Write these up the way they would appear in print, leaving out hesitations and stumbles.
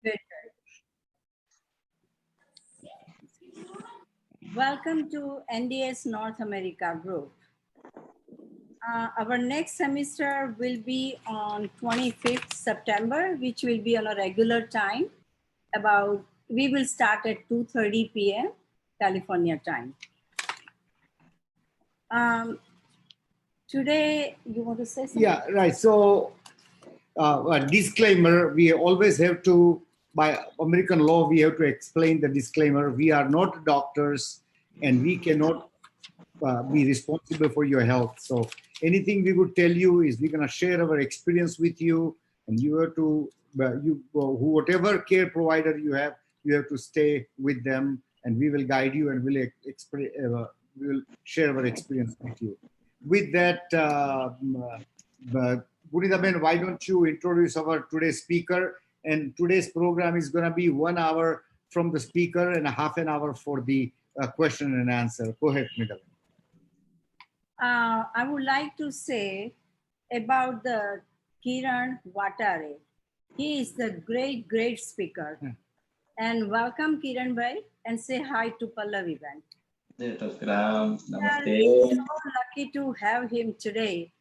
Good. Welcome to NDS North America Group. Our next semester will be on 25th September, which will be on a regular time. We will start at 2:30 p.m. California time. Today, you want to say something? Yeah, right. So, a disclaimer, we always have to, by American law, we have to explain the disclaimer. We are not doctors and we cannot be responsible for your health. So anything we would tell you is we're going to share our experience with you, and you have to, whatever care provider you have to stay with them, and we will guide you and we will share our experience with you. With that, Punita Ben, why don't you introduce our today's speaker? And today's program is going to be 1 hour from the speaker and a half an hour for the question and answer. Go ahead, Punita Ben. I would like to say about the Kiran Watare. He is the great speaker. And welcome Kiran Bhai, and say hi to Pallavi Ben. We are so lucky to have him today.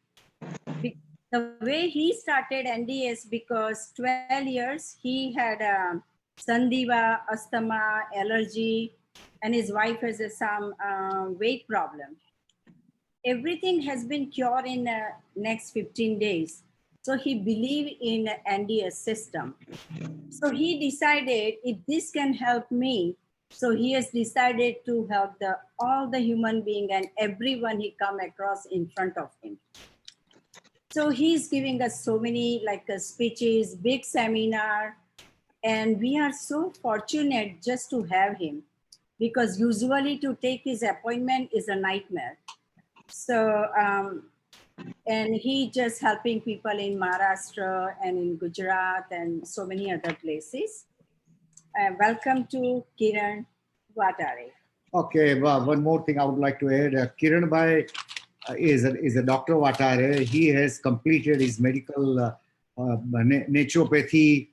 The way he started NDS, because 12 years he had Sandiva, asthma, allergy, and his wife has some weight problem. Everything has been cured in the next 15 days. So he believed in NDS system. So he decided if this can help me, so he has decided to help all the human being and everyone he come across in front of him. So he's giving us so many speeches, big seminar, and we are so fortunate just to have him, because usually to take his appointment is a nightmare. So, and he just helping people in Maharashtra and in Gujarat and so many other places. Welcome to Kiran Watare. Okay, well, one more thing I would like to add. Kiran Bhai is a Dr. Watare. He has completed his medical naturopathy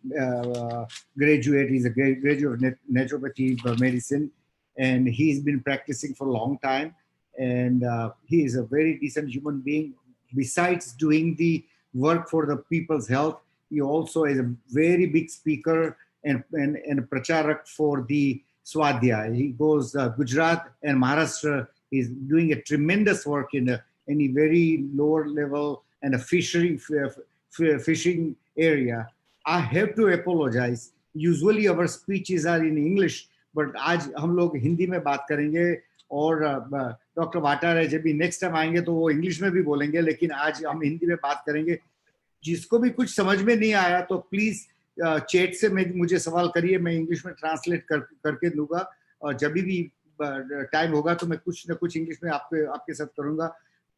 graduate. He's a graduate of naturopathy medicine, and he's been practicing for a long time. And he is a very decent human being. Besides doing the work for the people's health, he also is a very big speaker and a pracharak for the Swadhyay. He goes Gujarat and Maharashtra. He's doing a tremendous work in a very lower level and a fishing area. I have to apologize. Usually our speeches are in English, but आज हम लोग हिंदी में बात करेंगे. और doctor वाटारे जब भी next time आएंगे तो वो इंग्लिश में भी बोलेंगे, लेकिन आज हम हिंदी में बात करेंगे. जिसको भी कुछ समझ में नहीं आया तो प्लीज चैट से मुझे सवाल करिए, मैं इंग्लिश में ट्रांसलेट करके दूंगा. और जब भी टाइम होगा तो मैं कुछ न कुछ इंग्लिश में आपके साथ करूंगा.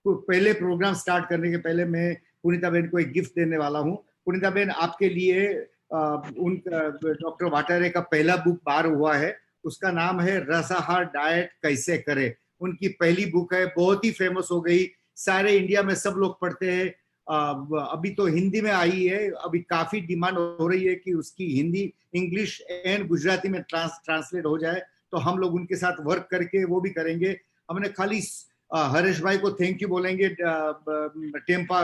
तो पहले प्रोग्राम स्टार्ट करने के पहले मैं पुनीता बेन को एक गिफ्ट देने वाला हूँ. पुनीता बेन, आपके लिए डॉक्टर वाटारे का पहला बुक बाहर हुआ है. उसका नाम है रसाहार डाइट कैसे करें. उनकी पहली बुक है, बहुत ही फेमस हो गई, सारे इंडिया में सब लोग पढ़ते हैं. अभी तो हिंदी में आई है, अभी काफी डिमांड हो रही है कि उसकी हिंदी, इंग्लिश एंड गुजराती में ट्रांसलेट हो जाए. तो हम लोग उनके साथ वर्क करके वो भी करेंगे. हमने खाली हरीश भाई को थैंक यू बोलेंगे, टेम्पा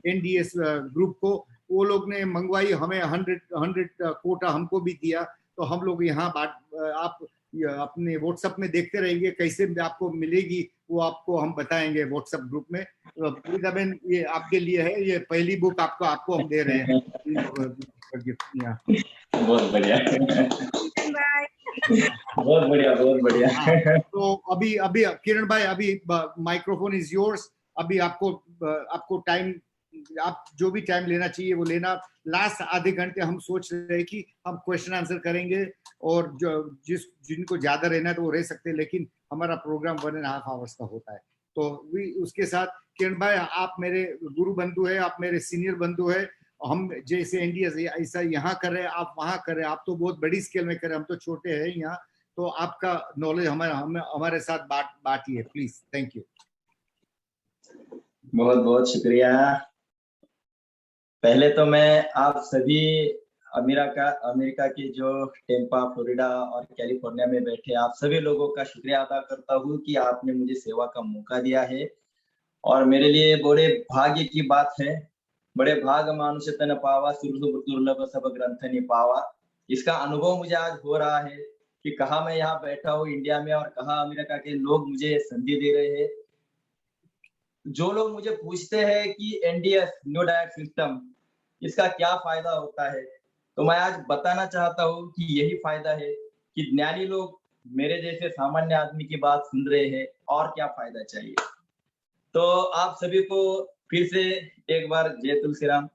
NDS ग्रुप को. वो लोग ने मंगवाई, हमें 100 कोटा हमको भी दिया. तो हम लोग यहाँ आप अपने व्हाट्सएप में देखते रहेंगे, कैसे आपको मिलेगी वो आपको हम बताएंगे व्हाट्सएप ग्रुप में. पुनीता बेन, ये आपके लिए है, ये पहली बुक आपको हम दे रहे हैं. बहुत बढ़िया, बहुत बढ़िया. तो अभी किरण भाई, अभी माइक्रोफोन इज योर्स. अभी आपको टाइम, आप जो भी टाइम लेना चाहिए वो लेना. लास्ट आधे घंटे हम सोच रहे हैं कि हम क्वेश्चन आंसर करेंगे, और जिनको ज्यादा रहना है तो वो रह सकते हैं, लेकिन हमारा प्रोग्राम 1.5 आवर्स का होता है. तो उसके साथ किरण भाई, आप मेरे गुरु बंधु है, आप मेरे सीनियर बंधु है. हम जैसे NDS ऐसा यहाँ कर रहे हैं, आप वहाँ कर रहे हैं. आप तो बहुत बड़ी स्केल में कर रहे हैं, हम तो छोटे हैं यहाँ. तो आपका नॉलेज हमारे साथ बांटिए प्लीज. Thank you. बहुत बहुत शुक्रिया. पहले तो मैं आप सभी अमेरिका के जो टेम्पा, फ्लोरिडा और कैलिफोर्निया में बैठे आप सभी लोगों का शुक्रिया अदा करता हूँ कि आपने मुझे सेवा का मौका दिया है और मेरे लिए बड़े भाग्य की बात है। बड़े भाग मानुष तन पावा, सुरसुर दुर्लभ सब ग्रंथ नि पावा। इसका अनुभव मुझे आज हो रहा है कि कहाँ मैं यहाँ बैठा हूँ इंडिया में और कहाँ अमेरिका के लोग मुझे संधि दे रहे हैं। जो लोग मुझे पूछते हैं कि एनडीएस न्यू डाइट सिस्टम इसका क्या फायदा होता है, तो मैं आज बताना चाहता हूँ कि यही फायदा है कि ज्ञानी लोग मेरे जैसे सामान्य आदमी की बात सुन रहे हैं और क्या फायदा चाहिए। तो आप सभी को फिर से एक बार जय तुलसीराम।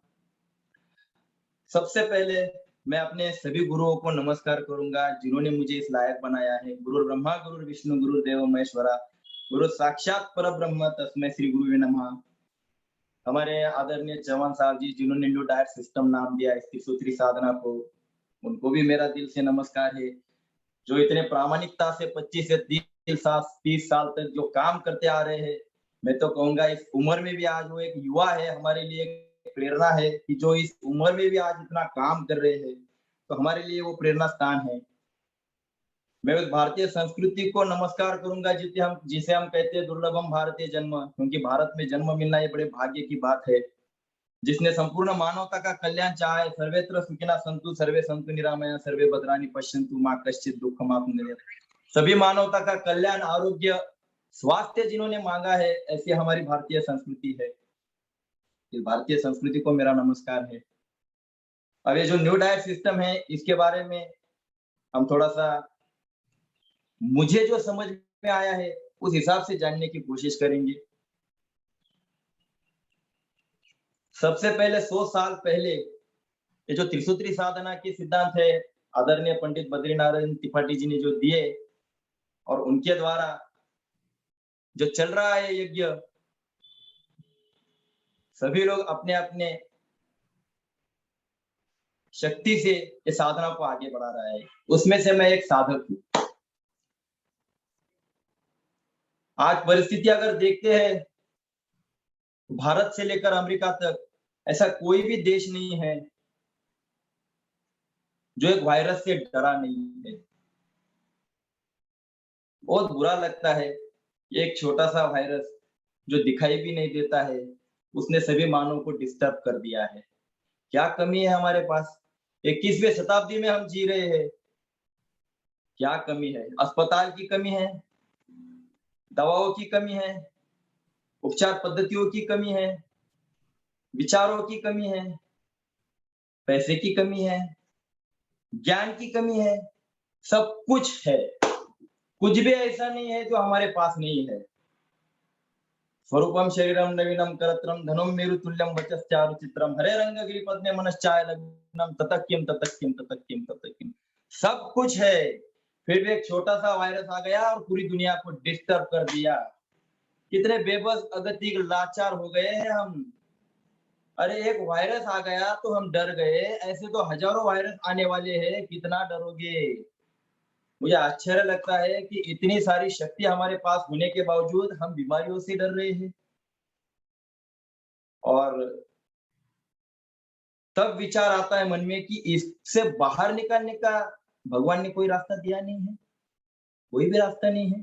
सबसे पहले मैं अपने सभी गुरुओं को नमस्कार करूंगा जिन्होंने मुझे इस लायक बनाया है। गुरु ब्रह्मा, गुरु विष्णु, गुरु देव महेश्वरा, गुरु साक्षात पर ब्रह्म तस्मै श्री गुरुवे नमः। हमारे आदरणीय चौहान साहब जी जिन्होंने न्यू डाइट सिस्टम नाम दिया इस त्रिसूत्री साधना को, उनको भी मेरा दिल से नमस्कार है। जो इतने प्रामाणिकता से 25 से 30 साल तक जो काम करते आ रहे हैं, मैं तो कहूंगा इस उम्र में भी आज वो एक युवा है, हमारे लिए प्रेरणा है कि जो इस उम्र में भी आज इतना काम कर रहे हैं, तो हमारे लिए वो प्रेरणा स्थान है। मैं उस भारतीय संस्कृति को नमस्कार करूंगा जिसे हम कहते हैं दुर्लभम भारतीय जन्म, क्योंकि भारत में जन्म मिलना ये बड़े भाग्य की बात है। जिसने संपूर्ण मानवता का कल्याण चाहा है। सर्वेत्र सुखिनः सन्तु सर्वे सन्तु निरामया सर्वे भद्राणि पश्यन्तु मा कश्चित् दुःखमाप्नुयात्। सभी मानवता का कल्याण, आरोग्य, स्वास्थ्य जिन्होंने मांगा है, ऐसी हमारी भारतीय संस्कृति है। इस भारतीय संस्कृति को मेरा नमस्कार है। अब ये जो न्यू डाइट सिस्टम है, इसके बारे में हम थोड़ा सा मुझे जो समझ में आया है उस हिसाब से जानने की कोशिश करेंगे। सबसे पहले 100 साल पहले ये जो त्रिसूत्री साधना के सिद्धांत है आदरणीय पंडित बद्रीनारायण त्रिपाठी जी ने जो दिए और उनके द्वारा जो चल रहा है यज्ञ, सभी लोग अपने अपने शक्ति से इस साधना को आगे बढ़ा रहा है। उसमें से मैं एक साधक हूं। आज परिस्थिति अगर देखते हैं, भारत से लेकर अमेरिका तक ऐसा कोई भी देश नहीं है जो एक वायरस से डरा नहीं है। बहुत बुरा लगता है, एक छोटा सा वायरस जो दिखाई भी नहीं देता है, उसने सभी मानव को डिस्टर्ब कर दिया है। क्या कमी है हमारे पास? 21वीं शताब्दी में हम जी रहे हैं, क्या कमी है? अस्पताल की कमी है, दवाओं की कमी है, उपचार पद्धतियों की कमी है, विचारों की कमी है, पैसे की कमी है, ज्ञान की कमी है, सब कुछ है। कुछ भी ऐसा नहीं है जो हमारे पास नहीं है। स्वरूपम शरीरम नवीनम करत्रम धनुम मेरु तुल्यम वचश्चारु चित्रम हरे रंग गिरिपद्मे मनश्चाय लग्नम ततक्किम ततक्किम ततक्किम ततक्किम। सब कुछ है, फिर भी एक छोटा सा वायरस आ गया और पूरी दुनिया को डिस्टर्ब कर दिया। कितने बेबस, अगतिक, लाचार हो गए हैं हम। अरे एक वायरस आ गया तो हम डर गए, ऐसे तो हजारों वायरस आने वाले हैं, कितना डरोगे? मुझे आश्चर्य लगता है कि इतनी सारी शक्ति हमारे पास होने के बावजूद हम बीमारियों से डर रहे हैं। और तब विचार आता है मन में कि इससे बाहर निकलने का भगवान ने कोई रास्ता दिया नहीं है, कोई भी रास्ता नहीं है।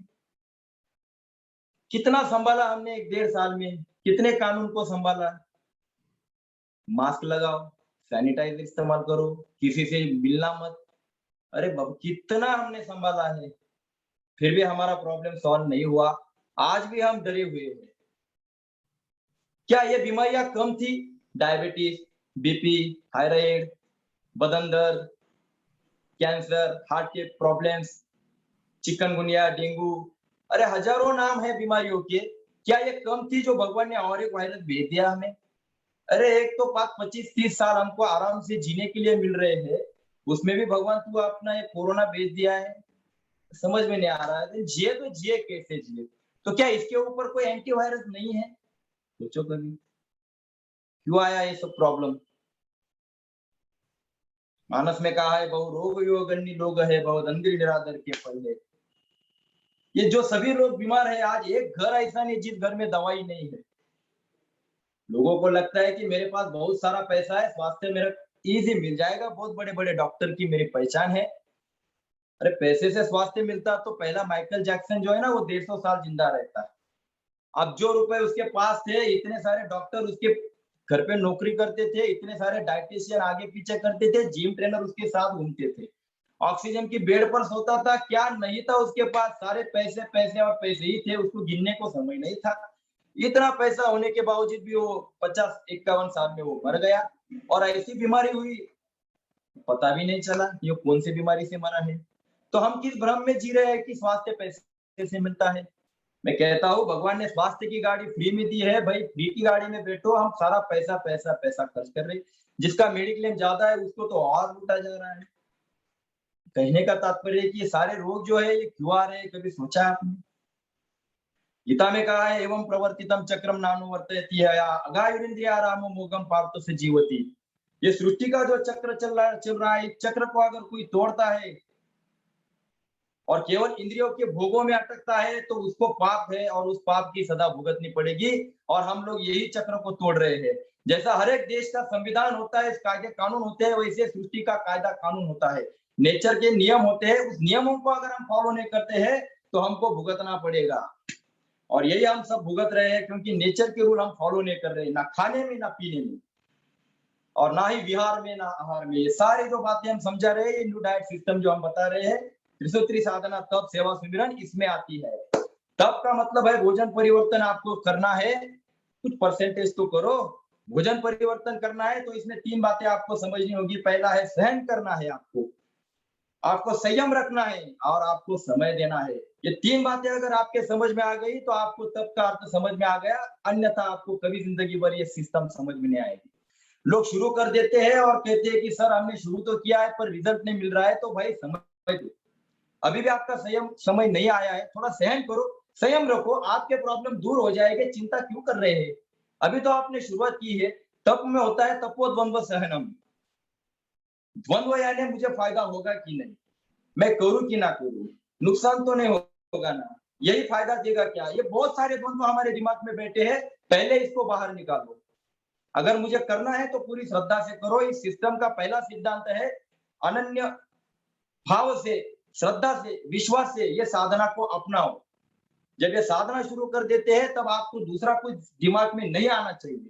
कितना संभाला हमने 1-1.5 साल में, कितने कानून को संभाला। मास्क लगाओ, सैनिटाइजर इस्तेमाल करो, किसी से मिलना मत। अरे बाबू कितना हमने संभाला है, फिर भी हमारा प्रॉब्लम सॉल्व नहीं हुआ। आज भी हम डरे हुए हैं। क्या ये बीमारियां कम थी? डायबिटीज, बीपी, थायराइड, बदन दर्द, कैंसर, हार्ट के प्रॉब्लम्स, चिकनगुनिया, डेंगू, अरे हजारों नाम है बीमारियों के। क्या ये कम थी जो भगवान ने और एक वायरस भेज दिया हमें? अरे एक तो 25-30 साल हमको आराम से जीने के लिए मिल रहे हैं, उसमें भी भगवान तू अपना ये कोरोना भेज दिया है। समझ में नहीं आ रहा है, जिए तो जिए कैसे जिए? तो क्या इसके ऊपर कोई एंटीवायरस नहीं है? सोचो कभी, क्यों आया ये सब प्रॉब्लम? मानस में कहा है बहु रोग योगन्नी लोग है, बहुत अंधिर निरादर के फल है। ये जो सभी लोग बीमार है, आज एक घर ऐसा नहीं जिस घर में दवाई नहीं है। लोगों को लगता है कि मेरे पास बहुत सारा पैसा है, स्वास्थ्य मेरा इजी मिल जाएगा। बहुत बड़े बड़े डॉक्टर की मेरी पहचान है। अरे पैसे से स्वास्थ्य मिलता तो पहला माइकल जैक्सन जो है ना वो 150 साल जिंदा रहता। अब जो रुपए उसके पास थे, इतने सारे डॉक्टर उसके घर पे नौकरी करते थे, इतने सारे डाइटिशियन आगे पीछे करते थे, जिम ट्रेनर उसके साथ घूमते थे, ऑक्सीजन की बेड पर सोता था, क्या नहीं था उसके पास, सारे पैसे पैसे और पैसे ही थे, उसको गिनने को समय नहीं था। इतना पैसा होने के बावजूद भी वो 50-51 साल में वो मर गया। और ऐसी बीमारी हुई, पता भी नहीं चला ये कौन सी बीमारी से मरा है। तो हम किस भ्रम में जी रहे हैं कि स्वास्थ्य पैसे से मिलता है। मैं कहता हूँ भगवान ने स्वास्थ्य की गाड़ी फ्री में दी है भाई, फ्री की गाड़ी में बैठो, हम सारा पैसा पैसा पैसा खर्च कर रहे। जिसका मेडिक्लेम ज्यादा है उसको तो और लूटा जा रहा है। कहने का तात्पर्य है कि ये सारे रोग जो है ये क्यों आ रहे हैं, कभी सोचा है आपने? गीता में कहा है एवं प्रवर्तितम चक्रम नानु वर्तयति अगायुरिंद्रिया रामो मोगम पार्थ से जीवती। ये सृष्टि का जो चक्र चल रहा है, चक्र को अगर कोई तोड़ता है और केवल इंद्रियों के भोगों में अटकता है तो उसको पाप है और उस पाप की सदा भुगतनी पड़ेगी। और हम लोग यही चक्र को तोड़ रहे हैं। जैसा हर एक देश का संविधान होता है, कायदे कानून होते हैं, वैसे सृष्टि का कायदा कानून होता है, नेचर के नियम होते हैं। उस नियमों को अगर हम फॉलो नहीं करते हैं तो हमको भुगतना पड़ेगा। और यही हम सब भुगत रहे हैं क्योंकि नेचर के रूल हम फॉलो नहीं कर रहे, ना खाने में, ना पीने में, और ना ही विहार में, ना आहार में। ये सारी जो बातें हम समझा रहे हैं, न्यू डाइट सिस्टम जो हम बता रहे हैं, त्रिसूत्री साधना, तप, सेवा, सुमिरन, इसमें आती है। तप का मतलब है भोजन परिवर्तन आपको करना है, कुछ परसेंटेज तो करो। भोजन परिवर्तन करना है तो इसमें 3 बातें आपको समझनी होगी। पहला है सहन करना है, आपको संयम रखना है और आपको समय देना है। ये 3 बातें अगर आपके समझ में आ गई तो आपको तप का अर्थ समझ में आ गया, अन्यथा आपको कभी जिंदगी भर ये सिस्टम समझ में नहीं आएगी। लोग शुरू कर देते हैं और कहते हैं कि सर हमने शुरू तो किया है पर रिजल्ट नहीं मिल रहा है। तो भाई समझ दो, अभी भी आपका समय नहीं आया है, थोड़ा सहन करो, संयम रखो, आपके प्रॉब्लम दूर हो जाएंगे। चिंता क्यों कर रहे हैं? अभी तो आपने शुरुआत की है। तप में होता है तपो द्वंद्व सहनम। द्वंद्व यानी मुझे फायदा होगा कि नहीं, मैं करूं कि ना करूं, नुकसान तो नहीं होगा ना, यही फायदा देगा क्या, ये बहुत सारे द्वंद्व हमारे दिमाग में बैठे हैं। पहले इसको बाहर निकालो। अगर मुझे करना है तो पूरी श्रद्धा से करो। इस सिस्टम का पहला सिद्धांत है अनन्य भाव से, श्रद्धा से, विश्वास से ये साधना को अपनाओ। जब ये साधना शुरू कर देते हैं तब आपको दूसरा कुछ दिमाग में नहीं आना चाहिए।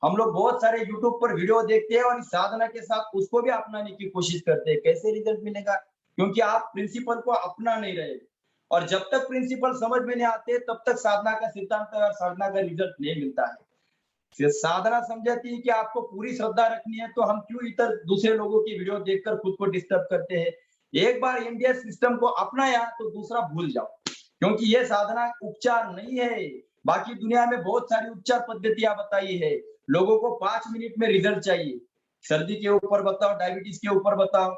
हम लोग बहुत सारे यूट्यूब पर वीडियो देखते हैं और इस साधना के साथ उसको भी अपनाने की कोशिश करते हैं। कैसे रिजल्ट मिलेगा? क्योंकि आप प्रिंसिपल को अपना नहीं रहे। और जब तक प्रिंसिपल समझ में नहीं आते तब तक साधना का सिद्धांत और साधना का रिजल्ट नहीं मिलता है। फिर साधना समझाती है कि आपको पूरी श्रद्धा रखनी है, तो हम क्यों इतर दूसरे लोगों की वीडियो देखकर खुद को डिस्टर्ब करते हैं। एक बार इंडियन सिस्टम को अपनाया तो दूसरा भूल जाओ, क्योंकि ये साधना उपचार नहीं है। बाकी दुनिया में बहुत सारी उपचार पद्धतियां बताई है, लोगों को 5 मिनट में रिजल्ट चाहिए। सर्दी के ऊपर बताओ, डायबिटीज के ऊपर बताओ।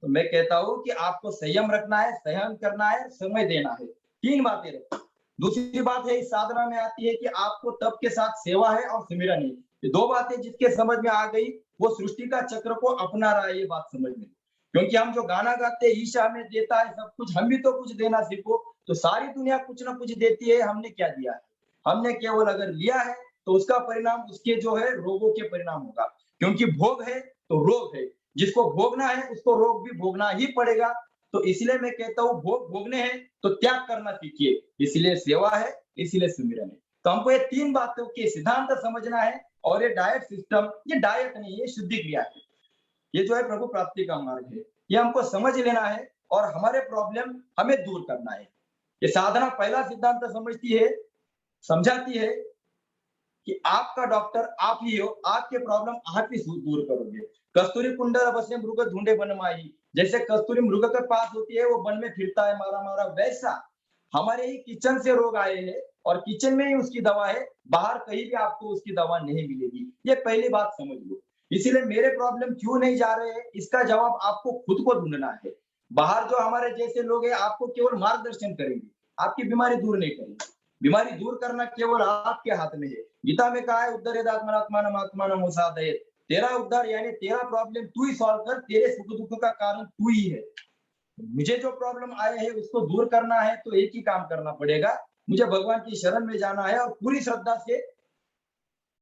तो मैं कहता हूँ कि आपको संयम रखना है, सहन करना है, समय देना है, 3 बातें रखो। दूसरी बात है इस साधना में आती है कि आपको तप के साथ सेवा है और सुमिरन है। ये 2 बातें जिसके समझ में आ गई वो सृष्टि का चक्र को अपना रहा है, ये बात समझ में। क्योंकि हम जो गाना गाते हैं ईशा हमें देता है सब कुछ, हम भी तो कुछ देना सीखो। तो सारी दुनिया कुछ ना कुछ देती है, हमने क्या दिया है? हमने केवल अगर लिया है तो उसका परिणाम उसके जो है रोगों के परिणाम होगा। क्योंकि भोग है तो रोग है, जिसको भोगना है उसको रोग भी भोगना ही पड़ेगा। तो इसलिए मैं कहता हूँ भोग भोगने हैं तो त्याग करना सीखिए। इसलिए सेवा है, इसलिए सुमिरन है। तो हमको ये 3 बातों के सिद्धांत समझना है। और ये डाइट सिस्टम, ये डाइट नहीं, ये शुद्धि क्रिया है। ये जो है प्रभु प्राप्ति का मार्ग है, ये हमको समझ लेना है और हमारे प्रॉब्लम हमें दूर करना है। ये साधना पहला सिद्धांत समझती है, समझाती है कि आपका डॉक्टर आप ही हो, आपके प्रॉब्लम आप ही दूर करोगे। कस्तूरी कुंडल बसे मृग ढूंढे वन माई, जैसे कस्तूरी मृग के पास होती है, वो वन में फिरता है मारा मारा, वैसा हमारे ही किचन से रोग आए हैं और किचन में ही उसकी दवा है, बाहर कहीं भी आपको उसकी दवा नहीं मिलेगी। ये पहली बात समझ लो। इसीलिए मेरे प्रॉब्लम क्यों नहीं जा रहे हैं, इसका जवाब आपको खुद को ढूंढना है। बाहर जो हमारे जैसे लोग हैं आपको केवल मार्गदर्शन करेंगे, आपकी बीमारी दूर नहीं करेंगे। बीमारी दूर करना केवल आपके हाथ में है। गीता में कहा है उद्धरेदात्मनात्मानम आत्मानम उसादयेत, तेरा उद्धार यानी तेरा प्रॉब्लम तू ही सॉल्व कर, तेरे सुख दुख का कारण तू ही है। मुझे जो प्रॉब्लम आए हैं उसको दूर करना है तो एक ही काम करना पड़ेगा, मुझे भगवान की शरण में जाना है और पूरी श्रद्धा से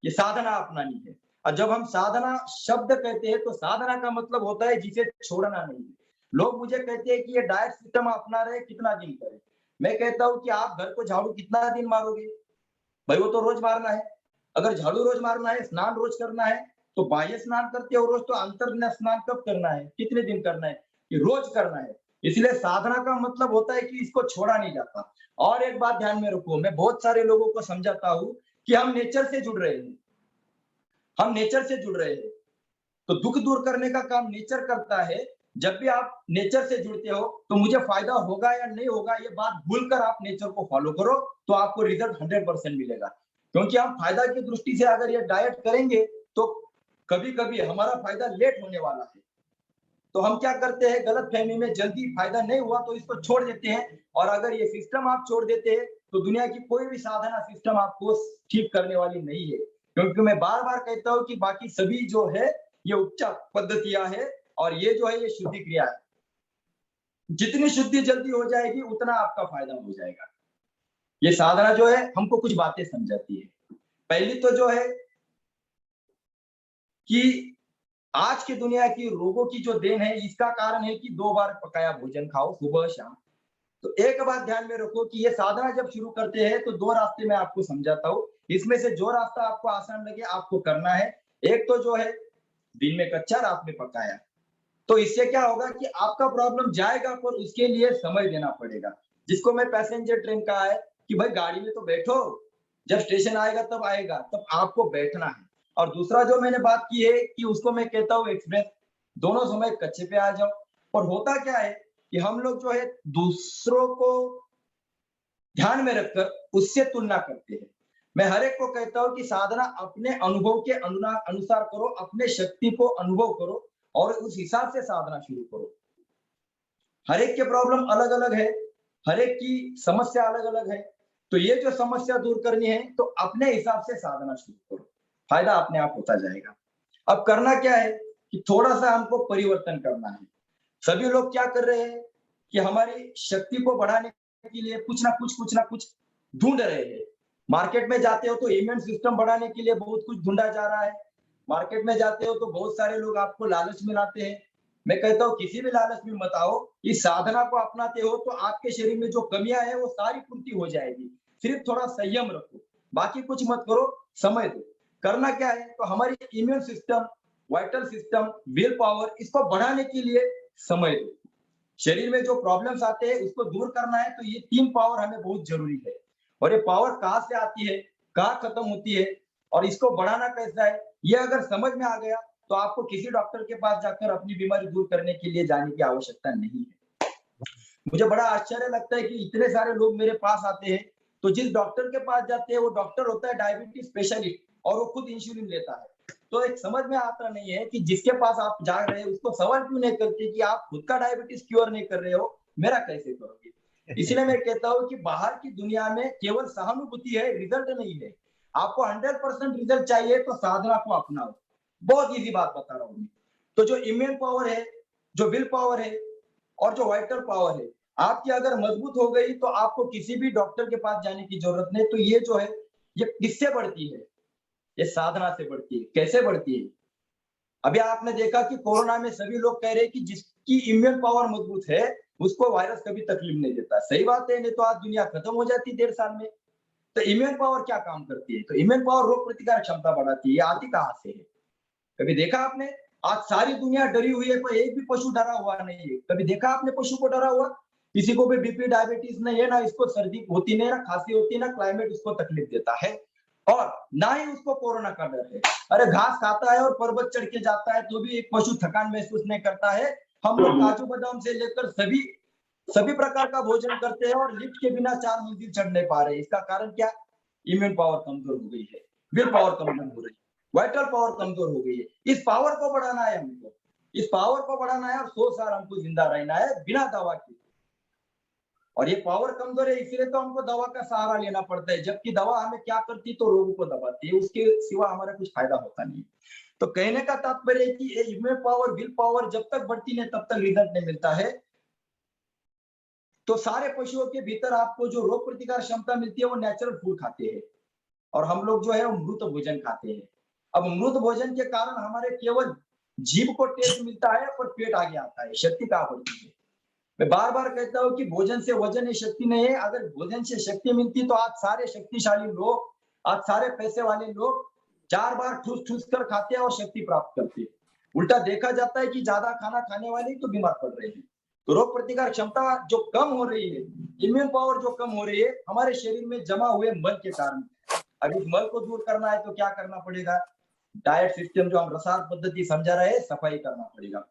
ये साधना अपनानी है। और जब हम साधना शब्द कहते हैं तो साधना का मतलब होता है जिसे छोड़ना नहीं है। लोग मुझे कहते हैं कि ये डाइट सिस्टम अपना रहे, कितना दिन करें। मैं कहता हूँ कि आप घर को झाड़ू कितना दिन मारोगे? भाई वो तो रोज मारना है। अगर झाड़ू रोज मारना है, स्नान रोज करना है, तो बाह्य स्नान करते हो रोज, तो अंतर स्नान कब करना है, कितने दिन करना है? ये रोज करना है। इसलिए साधना का मतलब होता है कि इसको छोड़ा नहीं जाता। और एक बात ध्यान में रखो, मैं बहुत सारे लोगों को समझाता हूँ कि हम नेचर से जुड़ रहे हैं, हम नेचर से जुड़ रहे हैं, तो दुख दूर करने का काम नेचर करता है। जब भी आप नेचर से जुड़ते हो तो मुझे फायदा होगा या नहीं होगा ये बात भूलकर आप नेचर को फॉलो करो, तो आपको रिजल्ट 100% मिलेगा। क्योंकि हम फायदा की दृष्टि से अगर ये डाइट करेंगे तो कभी कभी हमारा फायदा लेट होने वाला है। तो हम क्या करते हैं, गलत फहमी में जल्दी फायदा नहीं हुआ तो इसको छोड़ देते हैं। और अगर ये सिस्टम आप छोड़ देते हैं तो दुनिया की कोई भी साधना सिस्टम आपको ठीक करने वाली नहीं है। क्योंकि मैं बार बार कहता हूँ कि बाकी सभी जो है ये उपचार पद्धतियां है, और ये जो है ये शुद्धि क्रिया है। जितनी शुद्धि जल्दी हो जाएगी उतना आपका फायदा हो जाएगा। ये साधना जो है हमको कुछ बातें समझाती है। पहली तो जो है कि आज की दुनिया की रोगों की जो देन है, इसका कारण है कि 2 बार पकाया भोजन खाओ, सुबह शाम। तो एक बात ध्यान में रखो कि ये साधना जब शुरू करते हैं तो 2 रास्ते मैं आपको समझाता हूँ। इसमें से जो रास्ता आपको आसान लगे आपको करना है। एक तो जो है दिन में कच्चा, रात में पकाया। तो इससे क्या होगा कि आपका प्रॉब्लम जाएगा, पर उसके लिए समय देना पड़ेगा। जिसको मैं पैसेंजर ट्रेन कहा है कि भाई गाड़ी में तो बैठो, जब स्टेशन आएगा तब आएगा, तब आपको बैठना है। और दूसरा जो मैंने बात की है कि उसको मैं कहता हूँ एक्सप्रेस। दोनों समय कच्चे पे आ जाओ। और होता क्या है कि हम लोग जो है दूसरों को ध्यान में रखकर उससे तुलना करते हैं। मैं हर एक को कहता हूँ कि साधना अपने अनुभव के अनुसार करो, अपने शक्ति को अनुभव करो और उस हिसाब से साधना शुरू करो। हर एक के प्रॉब्लम अलग अलग है, हर एक की समस्या अलग अलग है। तो ये जो समस्या दूर करनी है तो अपने हिसाब से साधना शुरू करो, फायदा अपने आप होता जाएगा। अब करना क्या है कि थोड़ा सा हमको परिवर्तन करना है। सभी लोग क्या कर रहे हैं कि हमारी शक्ति को बढ़ाने के लिए कुछ ना कुछ ढूंढ रहे हैं। मार्केट में जाते हो तो इम्यून सिस्टम बढ़ाने के लिए बहुत कुछ ढूंढा जा रहा है। मार्केट में जाते हो तो बहुत सारे लोग आपको लालच में लाते हैं। मैं कहता हूँ किसी भी लालच में मत आओ। इस साधना को अपनाते हो तो आपके शरीर में जो कमियां है वो सारी पूर्ति हो जाएगी। सिर्फ थोड़ा संयम रखो, बाकी कुछ मत करो, समय दो। करना क्या है तो हमारी immune system, vital system, will power, इसको बढ़ाने के लिए समय दो। शरीर में जो प्रॉब्लम्स आते हैं उसको दूर करना है तो ये 3 पावर हमें बहुत जरूरी है। और ये पावर कहाँ से आती है, कहाँ खत्म होती है और इसको बढ़ाना कैसा है, ये अगर समझ में आ गया तो आपको किसी डॉक्टर के पास जाकर अपनी बीमारी दूर करने के लिए जाने की आवश्यकता नहीं है। मुझे बड़ा आश्चर्य लगता है कि इतने सारे लोग मेरे पास आते हैं, तो जिस डॉक्टर के पास जाते हैं वो डॉक्टर होता है डायबिटीज स्पेशलिस्ट और वो खुद इंसुलिन लेता है। तो एक समझ में आता नहीं है कि जिसके पास आप जा रहे हैं उसको सवाल क्यों नहीं करते कि आप खुद का डायबिटीज क्योर नहीं कर रहे हो, मेरा कैसे करोगे। इसलिए मैं कहता हूँ कि बाहर की दुनिया में केवल सहानुभूति है, रिजल्ट नहीं है। आपको 100% रिजल्ट चाहिए तो साधना को अपनाओ। बहुत इजी बात बता रहा हूँ। तो जो इम्यून पावर है, जो विल पावर है और जो वाइटल पावर है, आपकी अगर मजबूत हो गई तो आपको किसी भी डॉक्टर के पास जाने की जरूरत नहीं। तो ये जो है ये किससे बढ़ती है, ये साधना से बढ़ती है। कैसे बढ़ती है, अभी आपने देखा कि कोरोना में सभी लोग कह रहे हैं कि जिसकी इम्यून पावर मजबूत है उसको वायरस कभी तकलीफ नहीं देता। सही बात है, नहीं तो आज दुनिया खत्म हो जाती 1.5 साल में। तो इम्यून पावर क्या काम करती है, तो इम्यून पावर रोग प्रतिकारक क्षमता बढ़ाती है। ये आती कहां से है, कभी देखा आपने? आज सारी दुनिया डरी हुई है, पर एक भी पशु डरा हुआ नहीं है। कभी देखा आपने पशु को डरा हुआ? किसी को भी बीपी डायबिटीज नहीं है, ना इसको सर्दी होती नहीं, ना खांसी होती, ना क्लाइमेट उसको तकलीफ देता है और ना ही उसको कोरोना का डर है। अरे घास खाता है और पर्वत चढ़ के जाता है तो भी एक पशु थकान महसूस नहीं करता है। हम लोग काजू बादाम से लेकर सभी प्रकार का भोजन करते हैं और लिफ्ट के बिना 4 मंजिल चढ़ नहीं पा रहे। इसका कारण क्या? इम्यून पावर कमजोर हो गई है, विल पावर कमजोर हो रही है, वाइटल पावर कमजोर हो गई है। इस पावर को बढ़ाना है हमको, इस पावर को बढ़ाना है और 100 साल हमको जिंदा रहना है बिना दवा के। और ये पावर कमजोर है इसलिए तो हमको दवा का सहारा लेना पड़ता है, जबकि दवा हमें क्या करती तो रोगों को दबाती है, उसके सिवा हमारा कुछ फायदा होता नहीं। तो कहने का तात्पर्य है कि इम्यून पावर, विल पावर जब तक बढ़ती नहीं तब तक रिजल्ट नहीं मिलता है। तो सारे पशुओं के भीतर आपको जो रोग प्रतिकार क्षमता मिलती है वो नेचुरल फूड खाते हैं और हम लोग जो है मृत भोजन खाते हैं। अब अमृत भोजन के कारण हमारे केवल जीभ को टेस्ट मिलता है पर पेट आगे आता है, शक्ति कहाँ बढ़ती है। मैं बार बार कहता हूँ कि भोजन से वजन ये शक्ति नहीं है। अगर भोजन से शक्ति मिलती तो आज सारे शक्तिशाली लोग, आज सारे पैसे वाले लोग 4 बार ठूस ठूस कर खाते हैं और शक्ति प्राप्त करते हैं। उल्टा देखा जाता है कि ज्यादा खाना खाने वाले ही तो बीमार पड़ रहे हैं। तो रोग प्रतिकार क्षमता जो कम हो रही है, इम्यून पावर जो कम हो रही है, हमारे शरीर में जमा हुए मल के कारण। अब इस मल को दूर करना है तो क्या करना पड़ेगा? डाइट सिस्टम जो हम रसायन पद्धति समझा रहे हैं, सफाई करना पड़ेगा।